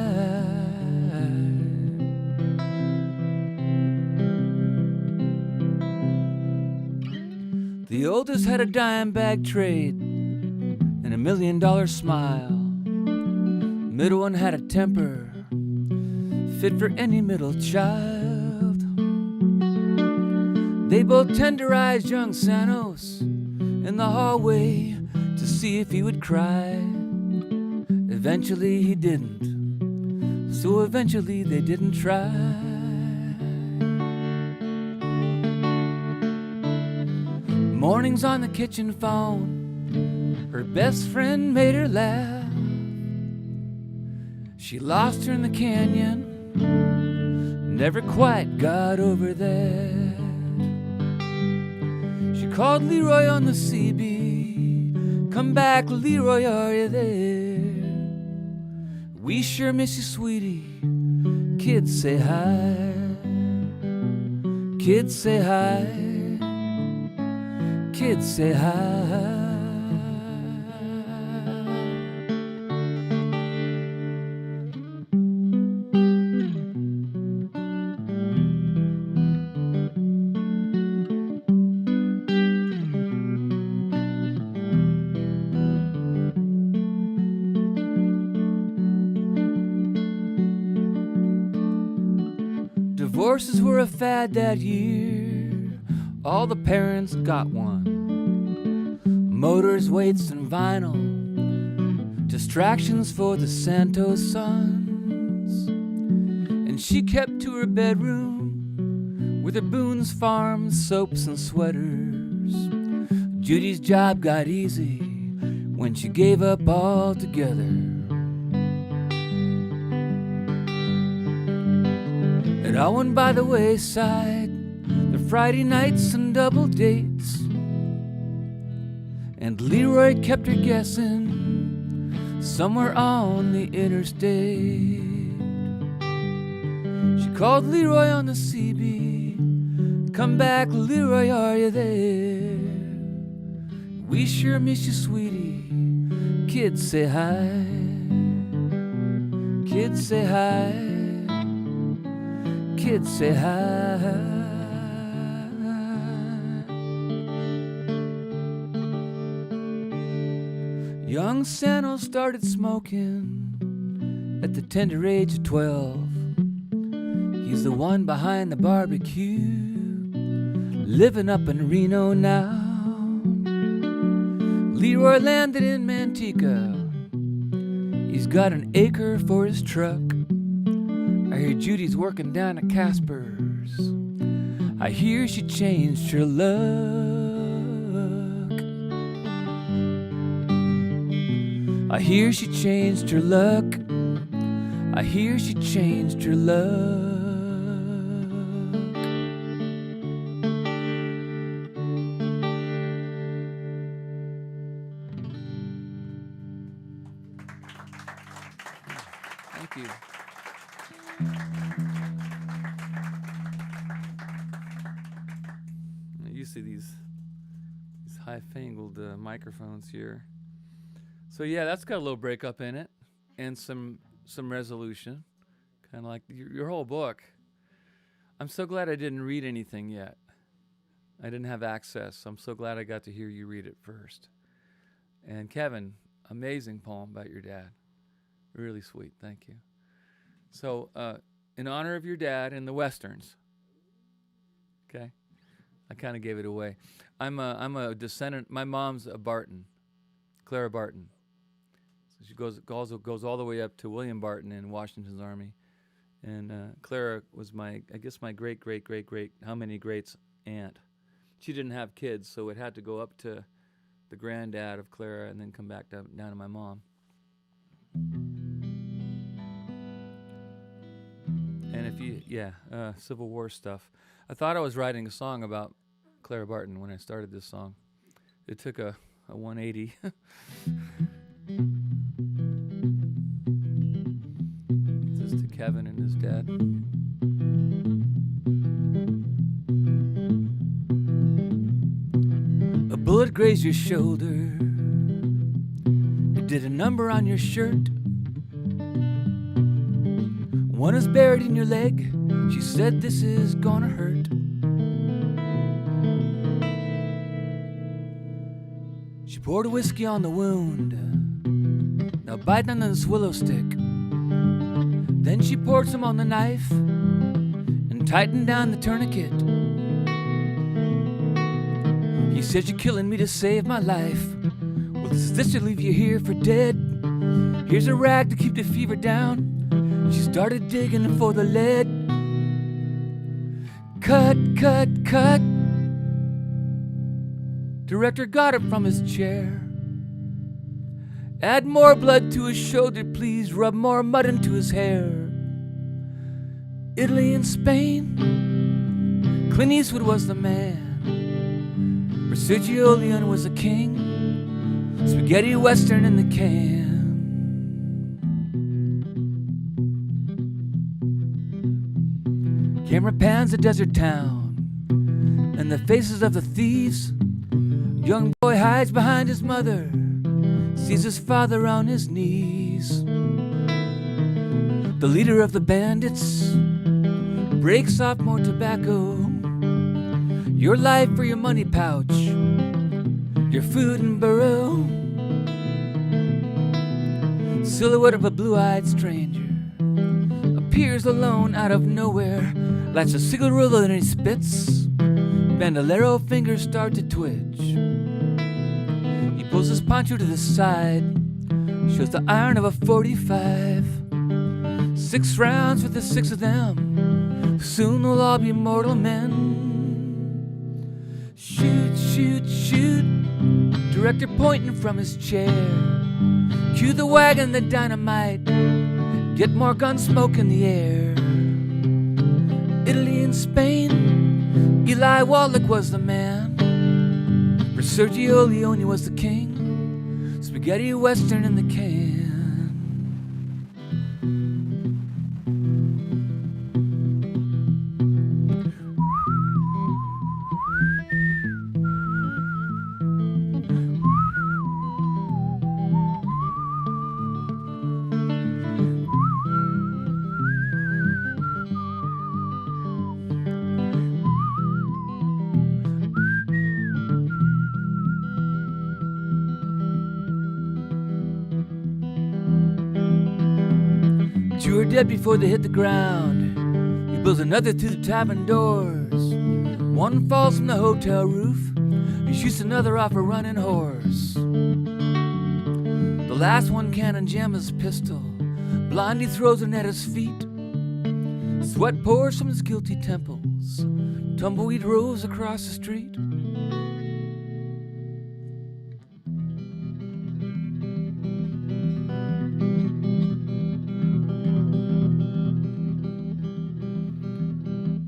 The oldest had a dime bag trade and $1 million smile. Middle one had a temper fit for any middle child. They both tenderized young Santos in the hallway to see if he would cry. Eventually he didn't, so eventually they didn't try. Mornings on the kitchen phone, her best friend made her laugh. She lost her in the canyon, never quite got over that. She called Leroy on the CB. Come back, Leroy, are you there? We sure miss you, sweetie. Kids say hi. Kids say hi. Kids say hi. Horses were a fad that year. All the parents got one. Motors, weights, and vinyl. Distractions for the Santos sons. And she kept to her bedroom with her Boone's Farm soaps and sweaters. Judy's job got easy when she gave up altogether. It all went by the wayside, the Friday nights and double dates. And Leroy kept her guessing somewhere on the interstate. She called Leroy on the CB. Come back, Leroy, are you there? We sure miss you, sweetie. Kids say hi. Kids say hi. Kids say hi. Young Santos started smoking at the tender age of 12. He's the one behind the barbecue, living up in Reno now. Leroy landed in Manteca. He's got an acre for his truck. I hear Judy's working down at Casper's. I hear she changed her luck. I hear she changed her luck. I hear she changed her luck. Thank you. I'm used to these high-fangled microphones here. So yeah, that's got a little breakup in it, and some resolution, kind of like your whole book. I'm so glad I didn't read anything yet. I didn't have access, so I'm so glad I got to hear you read it first. And Kevin, amazing poem about your dad. Really sweet, thank you. So, in honor of your dad and the Westerns, okay? I kind of gave it away. I'm a descendant. My mom's a Barton, Clara Barton. So she goes all the way up to William Barton in Washington's Army, and Clara was my great how many greats aunt. She didn't have kids, so it had to go up to the granddad of Clara and then come back down to my mom. And if you, Civil War stuff. I thought I was writing a song about Clara Barton when I started this song. It took a 180. This is to Kevin and his dad. A bullet grazed your shoulder. It did a number on your shirt. One is buried in your leg. She said this is gonna hurt. She poured whiskey on the wound. Now bite on this willow stick. Then she poured some on the knife and tightened down the tourniquet. He said, you're killing me to save my life. Well, does this to leave you here for dead? Here's a rag to keep the fever down. She started digging for the lead. Cut, cut, cut. Director got up from his chair. Add more blood to his shoulder, please. Rub more mud into his hair. Italy and Spain. Clint Eastwood was the man. Sergio Leone was a king. Spaghetti Western in the can. Camera pans a desert town and the faces of the thieves. Young boy hides behind his mother, sees his father on his knees. The leader of the bandits breaks off more tobacco. Your life for your money pouch, your food and burrow. Silhouette of a blue-eyed stranger appears alone out of nowhere. lights a cigarette and he spits. Bandolero fingers start to twitch. He pulls his poncho to the side, shows the iron of a 45. 6 rounds for the 6 of them. Soon we'll all be mortal men. Shoot, shoot, shoot. Director pointing from his chair. Cue the wagon, the dynamite. Get more gun smoke in the air. Italy and Spain, Eli Wallach was the man. For Sergio Leone was the king. Spaghetti western in the can. Two are dead before they hit the ground. He builds another through the tavern doors. One falls from the hotel roof. He shoots another off a running horse. The last one cannon jams his pistol. Blondie throws it at his feet. Sweat pours from his guilty temples. Tumbleweed rolls across the street.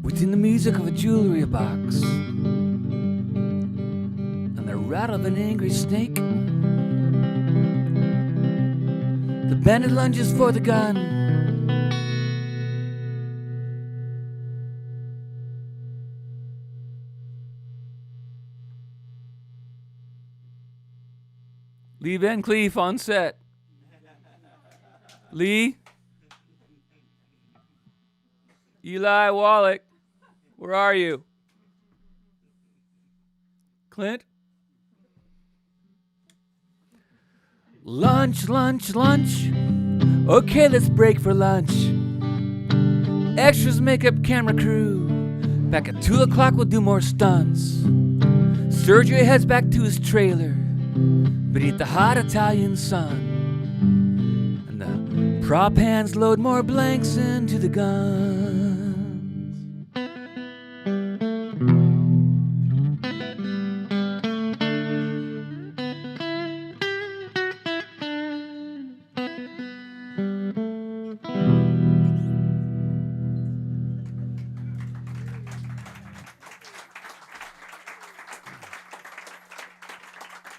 Within the music of a jewelry box and the rattle of an angry snake, the bandit lunges for the gun. Lee Van Cleef on set. Lee. Eli Wallach. Where are you? Clint? Lunch, lunch, lunch. Okay, let's break for lunch. Extras, makeup, camera crew. Back at 2 o'clock, we'll do more stunts. Sergio heads back to his trailer beneath the hot Italian sun. And the prop hands load more blanks into the gun.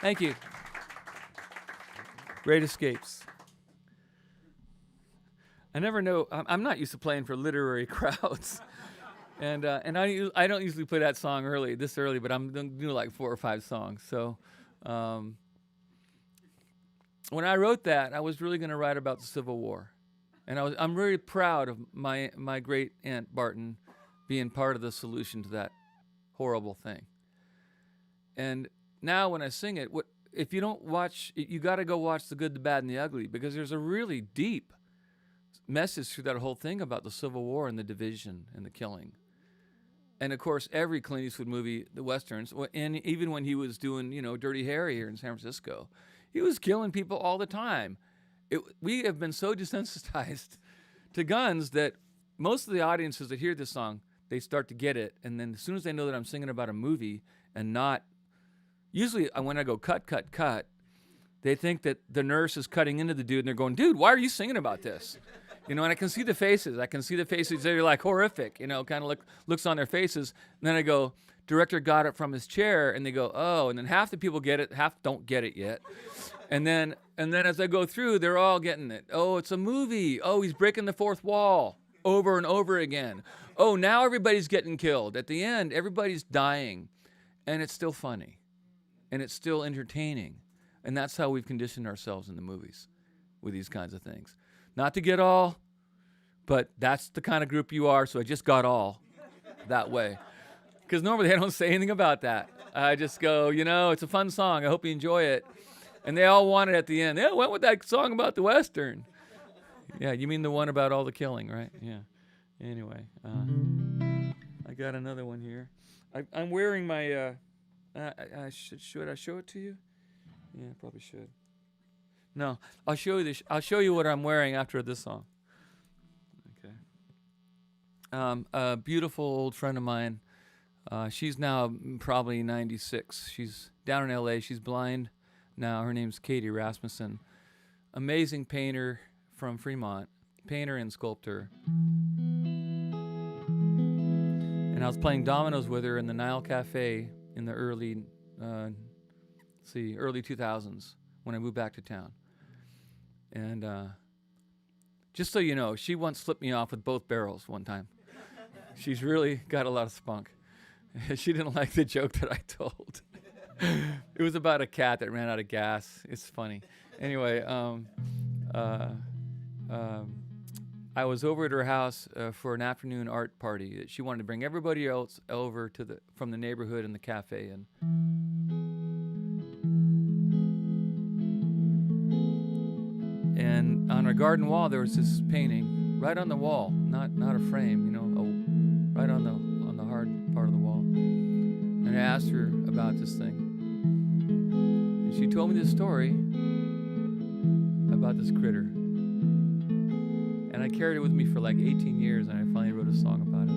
Thank you. Great Escapes. I never know. I'm not used to playing for literary crowds, and I don't usually play that song this early, but I'm going to do like 4 or 5 songs. So when I wrote that, I was really going to write about the Civil War, and I'm really proud of my great aunt Barton being part of the solution to that horrible thing. And now when I sing it, if you don't watch, you got to go watch The Good, the Bad, and the Ugly, because there's a really deep message through that whole thing about the Civil War and the division and the killing. And of course, every Clint Eastwood movie, the Westerns, and even when he was doing, Dirty Harry here in San Francisco, he was killing people all the time. We have been so desensitized to guns that most of the audiences that hear this song, they start to get it. And then as soon as they know that I'm singing about a movie and not, usually when I go cut, cut, cut, they think that the nurse is cutting into the dude and they're going, dude, why are you singing about this? And I can see the faces. They're like horrific, kind of looks on their faces. And then I go, director got it from his chair, and they go, oh, and then half the people get it, half don't get it yet. And then as I go through, they're all getting it. Oh, it's a movie. Oh, he's breaking the fourth wall over and over again. Oh, now everybody's getting killed. At the end, everybody's dying. And it's still funny. And it's still entertaining. And that's how we've conditioned ourselves in the movies with these kinds of things. Not to get all, but that's the kind of group you are, so I just got all that way. Because normally I don't say anything about that. I just go, it's a fun song. I hope you enjoy it. And they all want it at the end. They went with that song about the Western. Yeah, you mean the one about all the killing, right? Yeah. Anyway. got another one here. I'm wearing my. Should I show it to you? Yeah, I probably should. No, I'll show you this. I'll show you what I'm wearing after this song. Okay. A beautiful old friend of mine. She's now probably 96. She's down in L.A. She's blind now. Her name's Katie Rasmussen. Amazing painter from Fremont. Painter and sculptor. And I was playing dominoes with her in the Nile Cafe in the early 2000s when I moved back to town. And just so you know, she once flipped me off with both barrels one time. She's really got a lot of spunk. She didn't like the joke that I told. It was about a cat that ran out of gas. It's funny. Anyway, I was over at her house for an afternoon art party that she wanted to bring everybody else over from the neighborhood and the cafe. And on our garden wall there was this painting right on the wall, not a frame, right on the hard part of the wall. And I asked her about this thing, and she told me this story about this critter. And I carried it with me for like 18 years, and I finally wrote a song about it.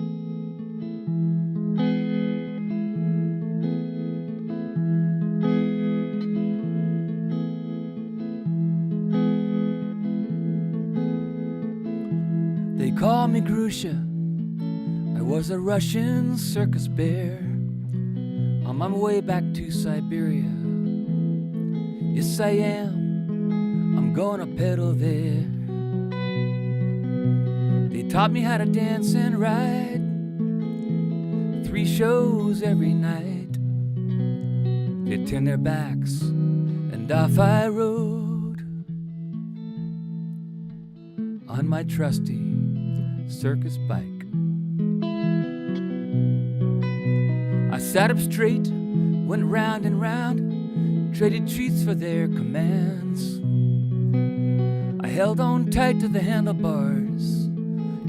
They call me Grusha. I was a Russian circus bear on my way back to Siberia. Yes, I am. I'm gonna pedal there. They taught me how to dance and ride, 3 shows every night. They turned their backs and off I rode on my trusty circus bike. I sat up straight, went round and round, traded treats for their commands. I held on tight to the handlebars,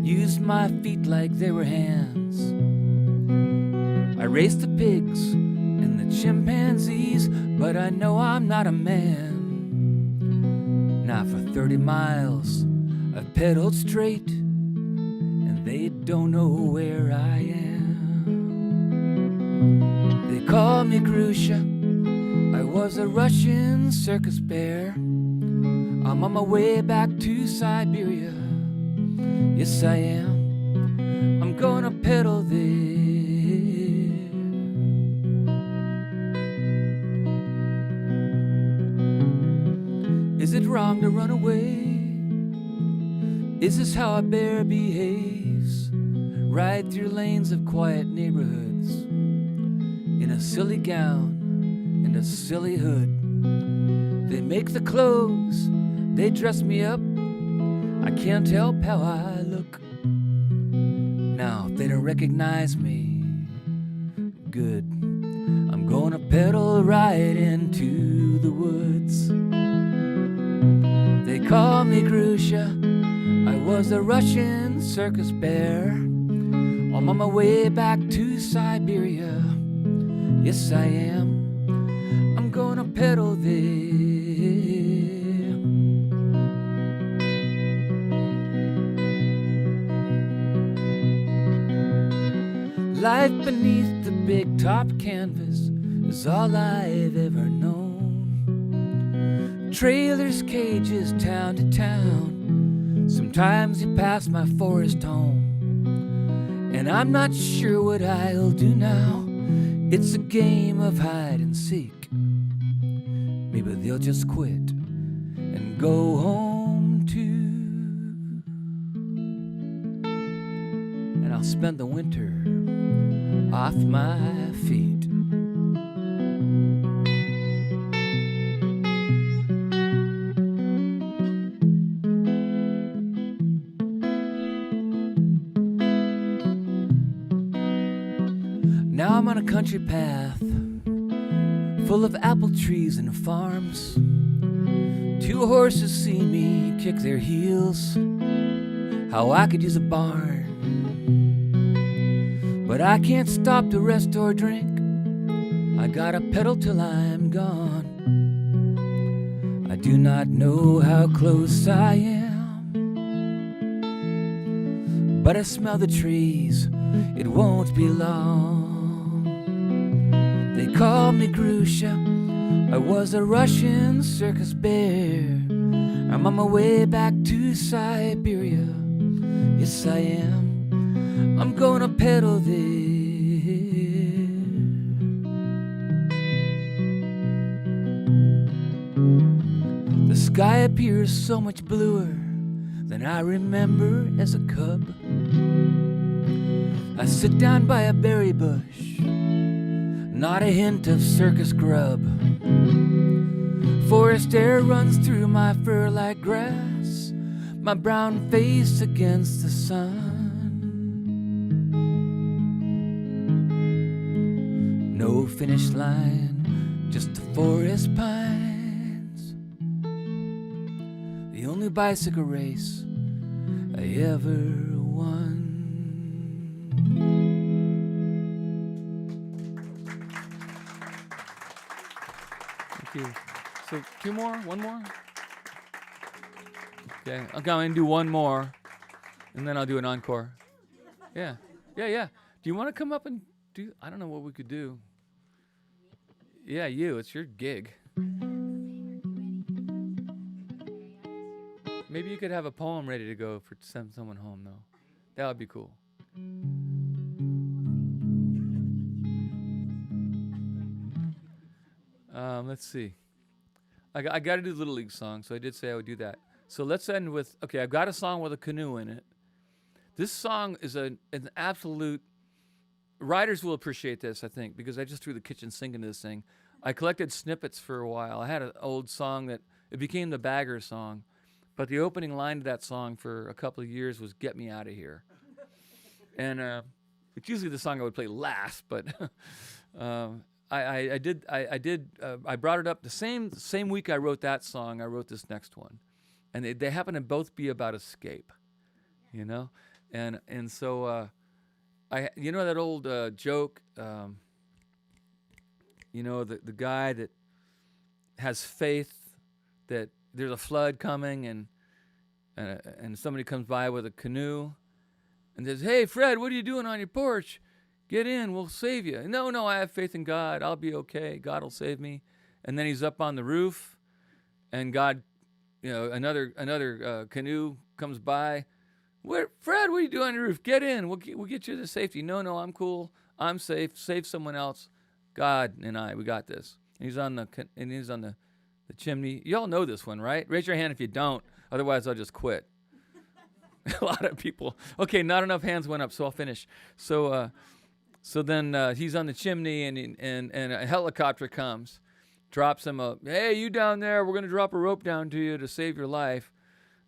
used my feet like they were hands. I raced the pigs and the chimpanzees, but I know I'm not a man. Now for 30 miles I've pedaled straight, and they don't know where I am. They call me Grusha. I was a Russian circus bear. I'm on my way back to Siberia. Yes, I am. I'm gonna pedal there. Is it wrong to run away? Is this how a bear behaves? Ride through lanes of quiet neighborhoods in a silly gown and a silly hood. They make the clothes, they dress me up. I can't help how I look. Now if they don't recognize me, good. I'm gonna pedal right into the woods. They call me Grusha. I was a Russian circus bear. I'm on my way back to Siberia. Yes, I am. I'm gonna pedal there. Life beneath the big top canvas is all I've ever known. Trailers, cages, town to town. Sometimes you pass my forest home, and I'm not sure what I'll do now. It's a game of hide and seek. Maybe they'll just quit and go home too, and I'll spend the winter off my feet. Now I'm on a country path full of apple trees and farms. 2 horses see me kick their heels. How I could use a barn, But I can't stop to rest or drink. I gotta pedal till I'm gone. I do not know how close I am, but I smell the trees, it won't be long. They call me Grusha, I was a Russian circus bear. I'm on my way back to Siberia. Yes, I am. I'm gonna pedal there. The sky appears so much bluer than I remember as a cub. I sit down by a berry bush, not a hint of circus grub. Forest air runs through my fur like grass, my brown face against the sun. No finish line, just the forest pines. The only bicycle race I ever won. Thank you. So 2 more? 1 more? Okay, I'm going to do 1 more, and then I'll do an encore. Yeah. Do you want to come up and do? I don't know what we could do. Yeah, it's your gig. Maybe you could have a poem ready to go for to send someone home, though. That would be cool. Let's see. I got to do the Little League song, so I did say I would do that. So let's end with, okay, I've got a song with a canoe in it. This song is an absolute, writers will appreciate this, I think, because I just threw the kitchen sink into this thing. I collected snippets for a while. I had an old song that, it became the Bagger song, but the opening line to that song for a couple of years was "Get Me Out of Here." And it's usually the song I would play last, but I brought it up the same week I wrote that song. I wrote this next one, and they happen to both be about escape, you know, and so you know that old joke, you know, the guy that has faith that there's a flood coming, and somebody comes by with a canoe and says, "Hey, Fred, what are you doing on your porch? Get in, we'll save you." No, I have faith in God. I'll be okay. God will save me. And then he's up on the roof, and God, you know, another canoe comes by. Fred, what are you doing on your roof? Get in. We'll get you to safety. No, I'm cool. I'm safe. Save someone else. God and I, we got this. And he's on the chimney. Y'all know this one, right? Raise your hand if you don't. Otherwise, I'll just quit. A lot of people. Okay, not enough hands went up, so I'll finish. So then he's on the chimney, and a helicopter comes, drops him up. "Hey, you down there, we're going to drop a rope down to you to save your life.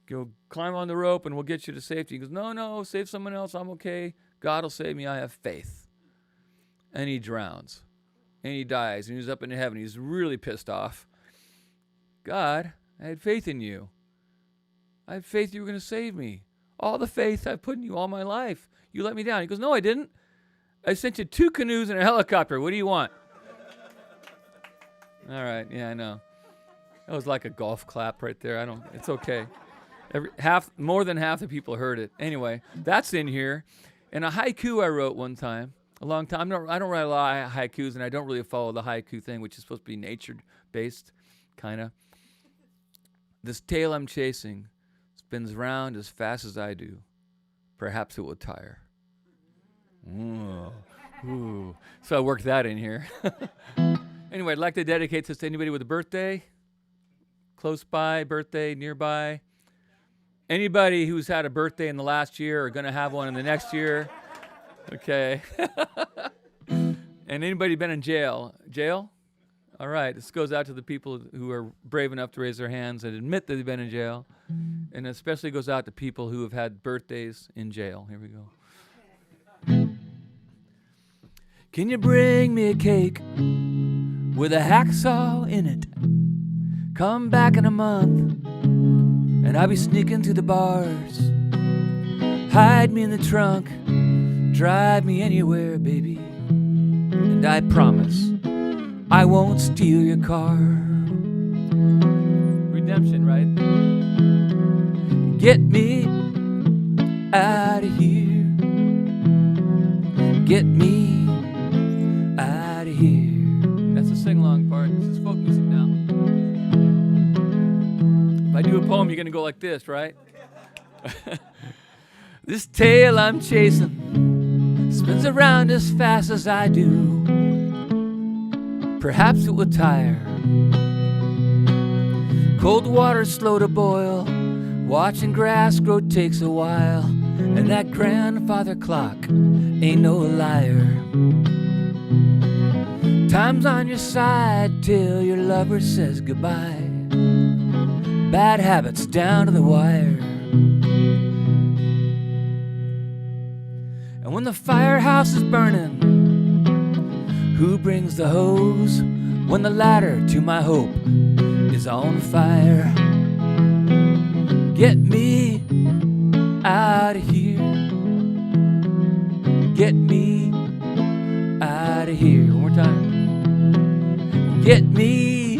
Go climb on the rope, and we'll get you to safety." He goes, No, save someone else. I'm okay. God will save me. I have faith. And he drowns, and he dies, and he's up in heaven. He's really pissed off. "God, I had faith in you. I had faith you were going to save me. All the faith I've put in you all my life. You let me down." He goes, "No, I didn't. I sent you 2 canoes and a helicopter. What do you want?" All right, yeah, I know. That was like a golf clap right there. It's okay. More than half the people heard it. Anyway, that's in here. And a haiku I wrote one time, a long time. I don't write a lot of haikus, and I don't really follow the haiku thing, which is supposed to be nature-based, kind of. "This tail I'm chasing spins round as fast as I do. Perhaps it will tire." Ooh. So I worked that in here. Anyway, I'd like to dedicate this to anybody with a birthday, close by, birthday, nearby. Anybody who's had a birthday in the last year or going to have one in the next year. Okay. And anybody been in jail? Jail? All right. This goes out to the people who are brave enough to raise their hands and admit that they've been in jail. And especially goes out to people who have had birthdays in jail. Here we go. Can you bring me a cake with a hacksaw in it? Come back in a month, and I'll be sneaking through the bars. Hide me in the trunk, drive me anywhere, baby. And I promise I won't steal your car. Redemption, right? Get me out of here. Get me out of here. That's the sing-along part. This is folk music now. If I do a poem, you're going to go like this, right? This tail I'm chasing spins around as fast as I do. Perhaps it will tire. Cold water slow to boil. Watching grass grow takes a while. And that grandfather clock ain't no liar. Time's on your side till your lover says goodbye. Bad habits down to the wire. And when the firehouse is burning, who brings the hose? When the ladder to my hope is on fire. Get me out of here. Get me out of here. One more time. Get me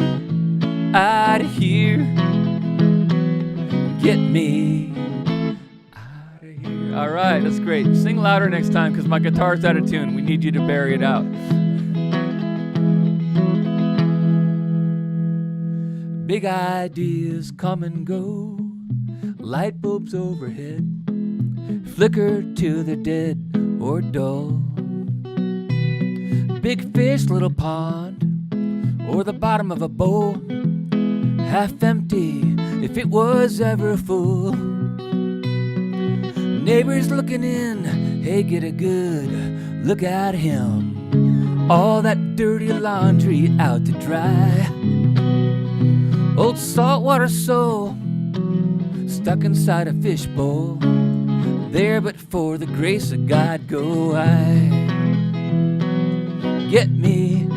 out of here. Get me out of here. All right, that's great. Sing louder next time because my guitar's out of tune. We need you to bury it out. Big ideas come and go. Light bulbs overhead flicker till they're dead or dull. Big fish, little pond, or the bottom of a bowl, half empty if it was ever full. Neighbors looking in, hey, get a good look at him. All that dirty laundry out to dry. Old saltwater soul stuck inside a fishbowl. There but for the grace of God go I. Get me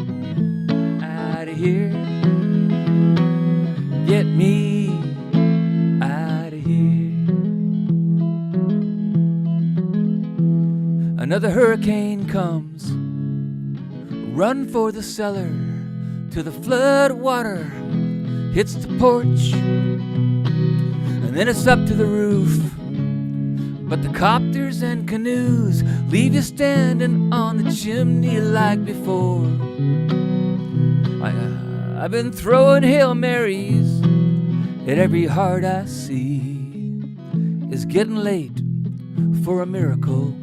out of here. Get me out of here. Another hurricane comes. Run for the cellar till the flood water hits the porch. And then it's up to the roof. But the copters and canoes leave you standing on the chimney like before. I've been throwing Hail Marys at every heart I see. It's getting late for a miracle.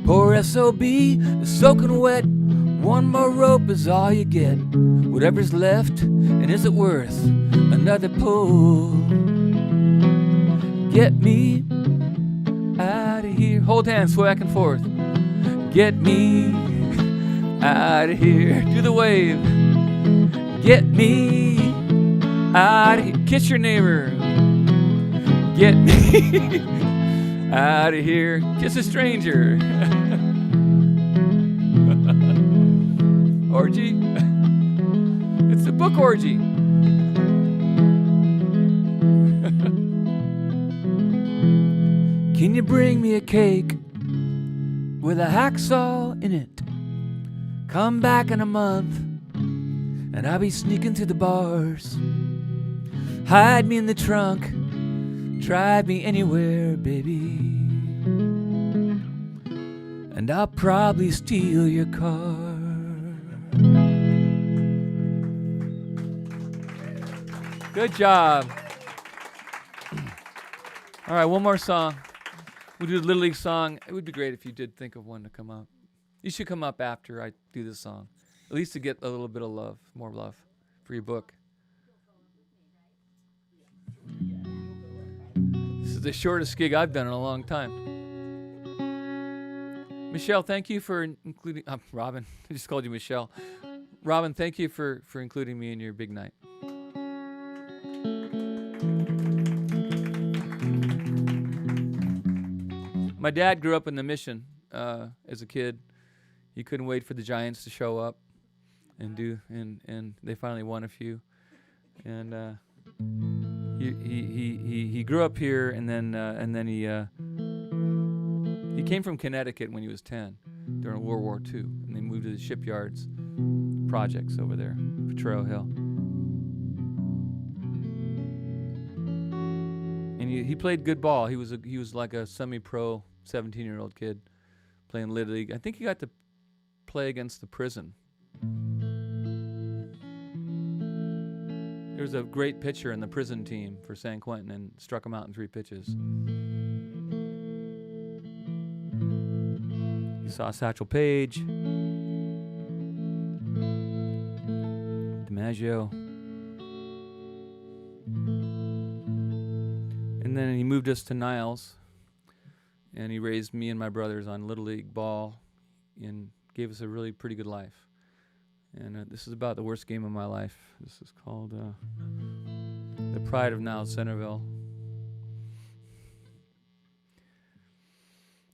Poor SOB is soaking wet. One more rope is all you get. Whatever's left, and is it worth another pull? Get me out of here. Hold hands, sway back and forth. Get me out of here. Do the wave. Get me out of here. Kiss your neighbor. Get me out of here. Kiss a stranger. Orgy? It's a book orgy. Can you bring me a cake with a hacksaw in it? Come back in a month and I'll be sneaking through the bars. Hide me in the trunk, drive me anywhere, baby. And I'll probably steal your car. Good job. All right, one more song. We'll do the Little League song. It would be great if you did think of one to come up. You should come up after I do this song, at least to get a little bit of love, more love for your book. This is the shortest gig I've done in a long time. Michel, thank you for including... Robin, I just called you Michel. Robin, thank you for including me in your big night. My dad grew up in the Mission as a kid. He couldn't wait for the Giants to show up and they finally won a few. And he grew up here and then he He came from Connecticut when he was 10 during World War II, and they moved to the shipyards projects over there, Potrero Hill. And he played good ball. He was like a semi-pro 17-year-old kid playing Little League. I think he got to play against the prison. There was a great pitcher in the prison team for San Quentin and struck him out in 3 pitches. You saw Satchel Paige, DiMaggio. And then he moved us to Niles, and he raised me and my brothers on Little League ball and gave us a really pretty good life. And this is about the worst game of my life. This is called The Pride of Niles Centerville.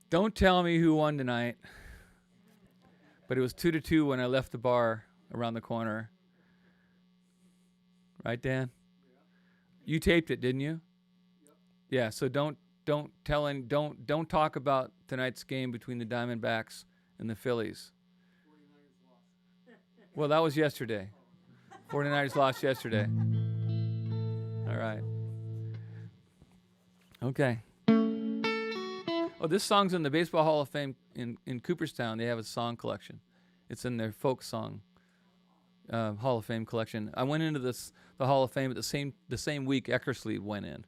Don't tell me who won tonight, but it was 2-2 when I left the bar around the corner. Right, Dan? You taped it, didn't you? Yeah, so don't talk about tonight's game between the Diamondbacks and the Phillies. 49ers lost. Well, that was yesterday. 49ers lost yesterday. All right. Okay. Oh, this song's in the Baseball Hall of Fame in Cooperstown. They have a song collection. It's in their folk song Hall of Fame collection. I went into the Hall of Fame at the same week Eckersley went in.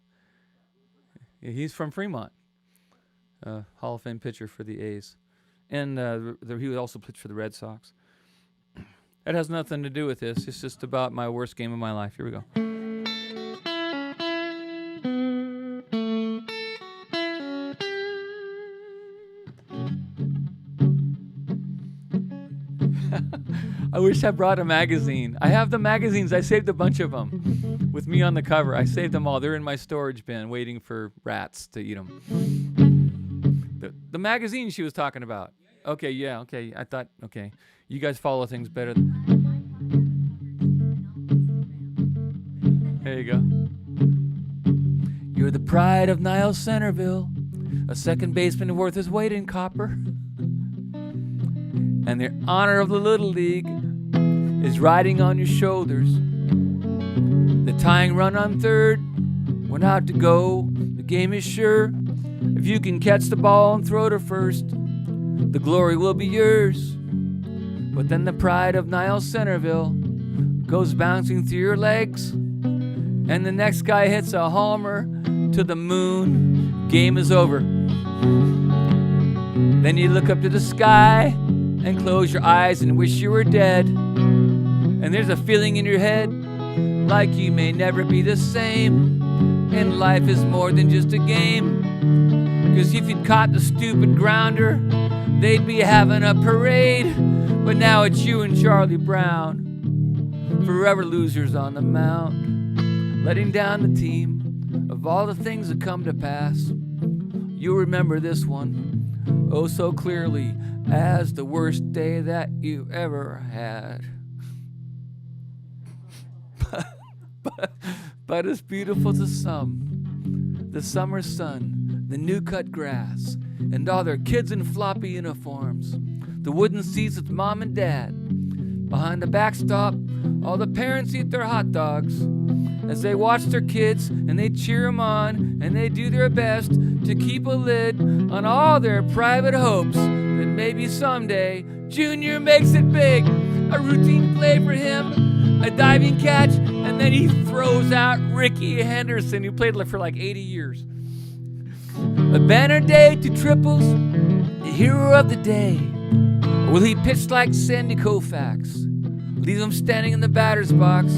He's from Fremont, Hall of Fame pitcher for the A's. And he would also pitch for the Red Sox. That has nothing to do with this. It's just about my worst game of my life. Here we go. I wish I brought a magazine. I have the magazines. I saved a bunch of them with me on the cover. I saved them all. They're in my storage bin waiting for rats to eat them. The magazine she was talking about. Okay, yeah, okay. I thought, okay. You guys follow things better. There you go. You're the pride of Niles Centerville, a second baseman worth his weight in copper. And the honor of the Little League is riding on your shoulders. The tying run on third went out to go. The game is sure. If you can catch the ball and throw to first, the glory will be yours. But then the pride of Niles Centerville goes bouncing through your legs, and the next guy hits a homer to the moon. Game is over. Then you look up to the sky and close your eyes and wish you were dead. And there's a feeling in your head like you may never be the same. And life is more than just a game. 'Cause if you'd caught the stupid grounder, they'd be having a parade. But now it's you and Charlie Brown, forever losers on the mound, letting down the team of all the things that come to pass. You'll remember this one oh so clearly as the worst day that you ever had. But as beautiful as the summer sun, the new cut grass, and all their kids in floppy uniforms, the wooden seats with mom and dad. Behind the backstop, all the parents eat their hot dogs as they watch their kids and they cheer them on and they do their best to keep a lid on all their private hopes that maybe someday Junior makes it big. A routine play for him, a diving catch, and then he throws out Ricky Henderson, who played for like 80 years. A banner day to triples, the hero of the day. Or will he pitch like Sandy Koufax, leave him standing in the batter's box?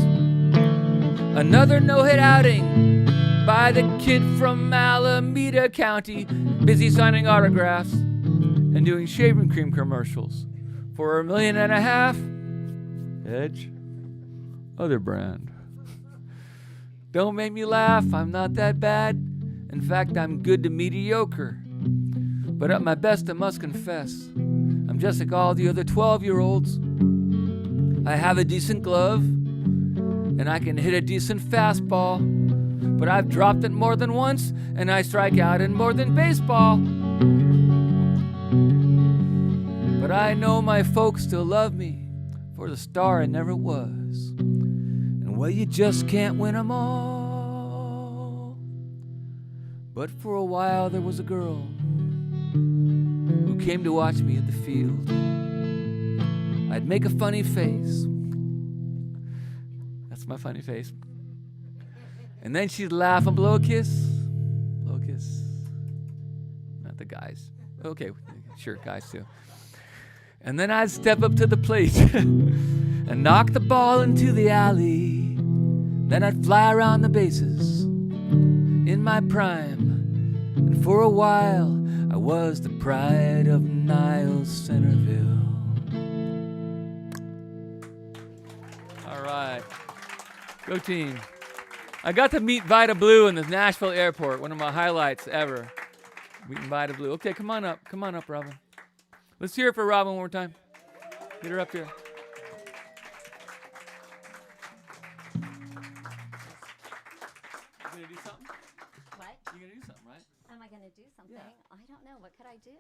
Another no-hit outing by the kid from Alameda County, busy signing autographs and doing shaving cream commercials for $1.5 million. Edge, other brand. Don't make me laugh, I'm not that bad. In fact, I'm good to mediocre. But at my best, I must confess, I'm just like all the other 12-year-olds. I have a decent glove, and I can hit a decent fastball. But I've dropped it more than once, and I strike out in more than baseball. But I know my folks still love me for the star I never was. And well, you just can't win 'em all. But for a while there was a girl who came to watch me at the field. I'd make a funny face. That's my funny face. And then she'd laugh and blow a kiss. Blow a kiss. Not the guys. Okay, sure, guys too. And then I'd step up to the plate and knock the ball into the alley. Then I'd fly around the bases in my prime. And for a while, I was the pride of Niles Centerville. All right. Go team. I got to meet Vida Blue in the Nashville airport, one of my highlights ever. Meeting Vida Blue. Okay, come on up, Robin. Let's hear it for Robin one more time. Get her up here. You gonna do something? What? You gonna do something, right? Am I going to do something? Yeah. I don't know. What could I do?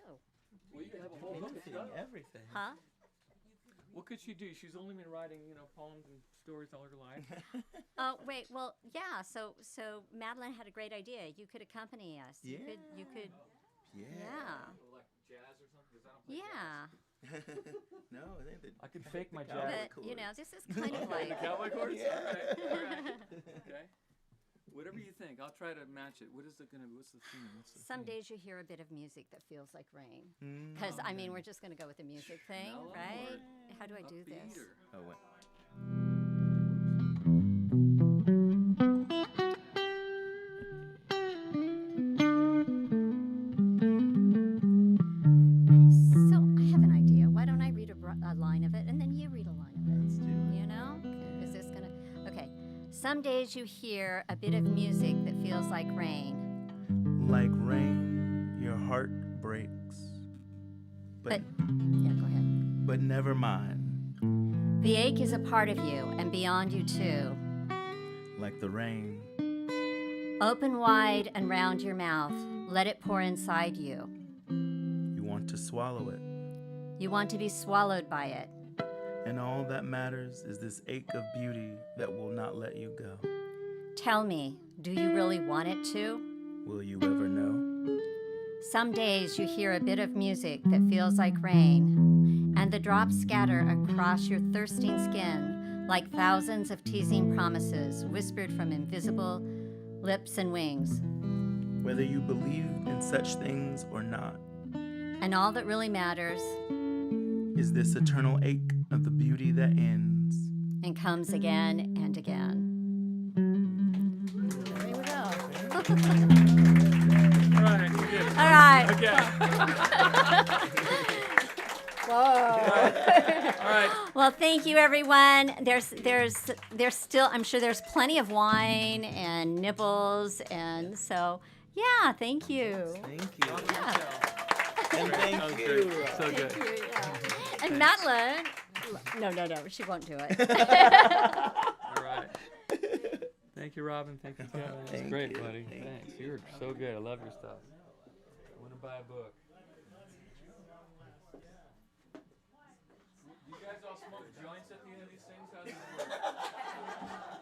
Well, you can have a whole book of stuff. Everything. Huh? What could she do? She's only been writing, poems and stories all her life. Oh, wait. Well, yeah. So Madeline had a great idea. You could accompany us. Yeah. You could. Yeah. Yeah. Like jazz or something? 'Cause I don't play Yeah. No, it ain't the I could fake my cowboy jazz. But, chords. this is kind of like. The cowboy chords? Yeah. All right. Okay. Whatever you think. I'll try to match it. What is it going to be? What's the theme? Some days you hear a bit of music that feels like rain. Mm. Because, we're just going to go with the music thing, Mellow right? or How do I do upbeat this? or- Oh, wait. So I have an idea. Why don't I read a line of it and then you read a line of it? Let's do it. You know? Is this going to. Okay. Some days you hear a bit of music that feels like rain. Like rain, your heart breaks. But yeah, go ahead. But never mind. The ache is a part of you and beyond you too. Like the rain, Open wide and round your mouth. Let it pour inside you. you want to swallow it. You want to be swallowed by it. And all that matters is this ache of beauty that will not let you go. Tell me, do you really want it to? Will you ever know? Some days you hear a bit of music that feels like rain, and the drops scatter across your thirsting skin like thousands of teasing promises whispered from invisible lips and wings. Whether you believe in such things or not, And all that really matters is this eternal ache of the beauty that ends. and comes again and again. There we go. All right. You did it. All right. Okay. Whoa. All right. Well, thank you, everyone. There's still, I'm sure there's plenty of wine and nibbles, and so, yeah, thank you. Thank you. Yeah. And That was thank great. you. So good. Thank you, yeah. And Madeline, no, she won't do it. All right. Thank you, Robin. Thank you, Kevin. That's Thank great, you. buddy. Thank Thanks. You're so good. I love your stuff. I want to buy a book. You guys all smoke joints at the end of these things? How does it work?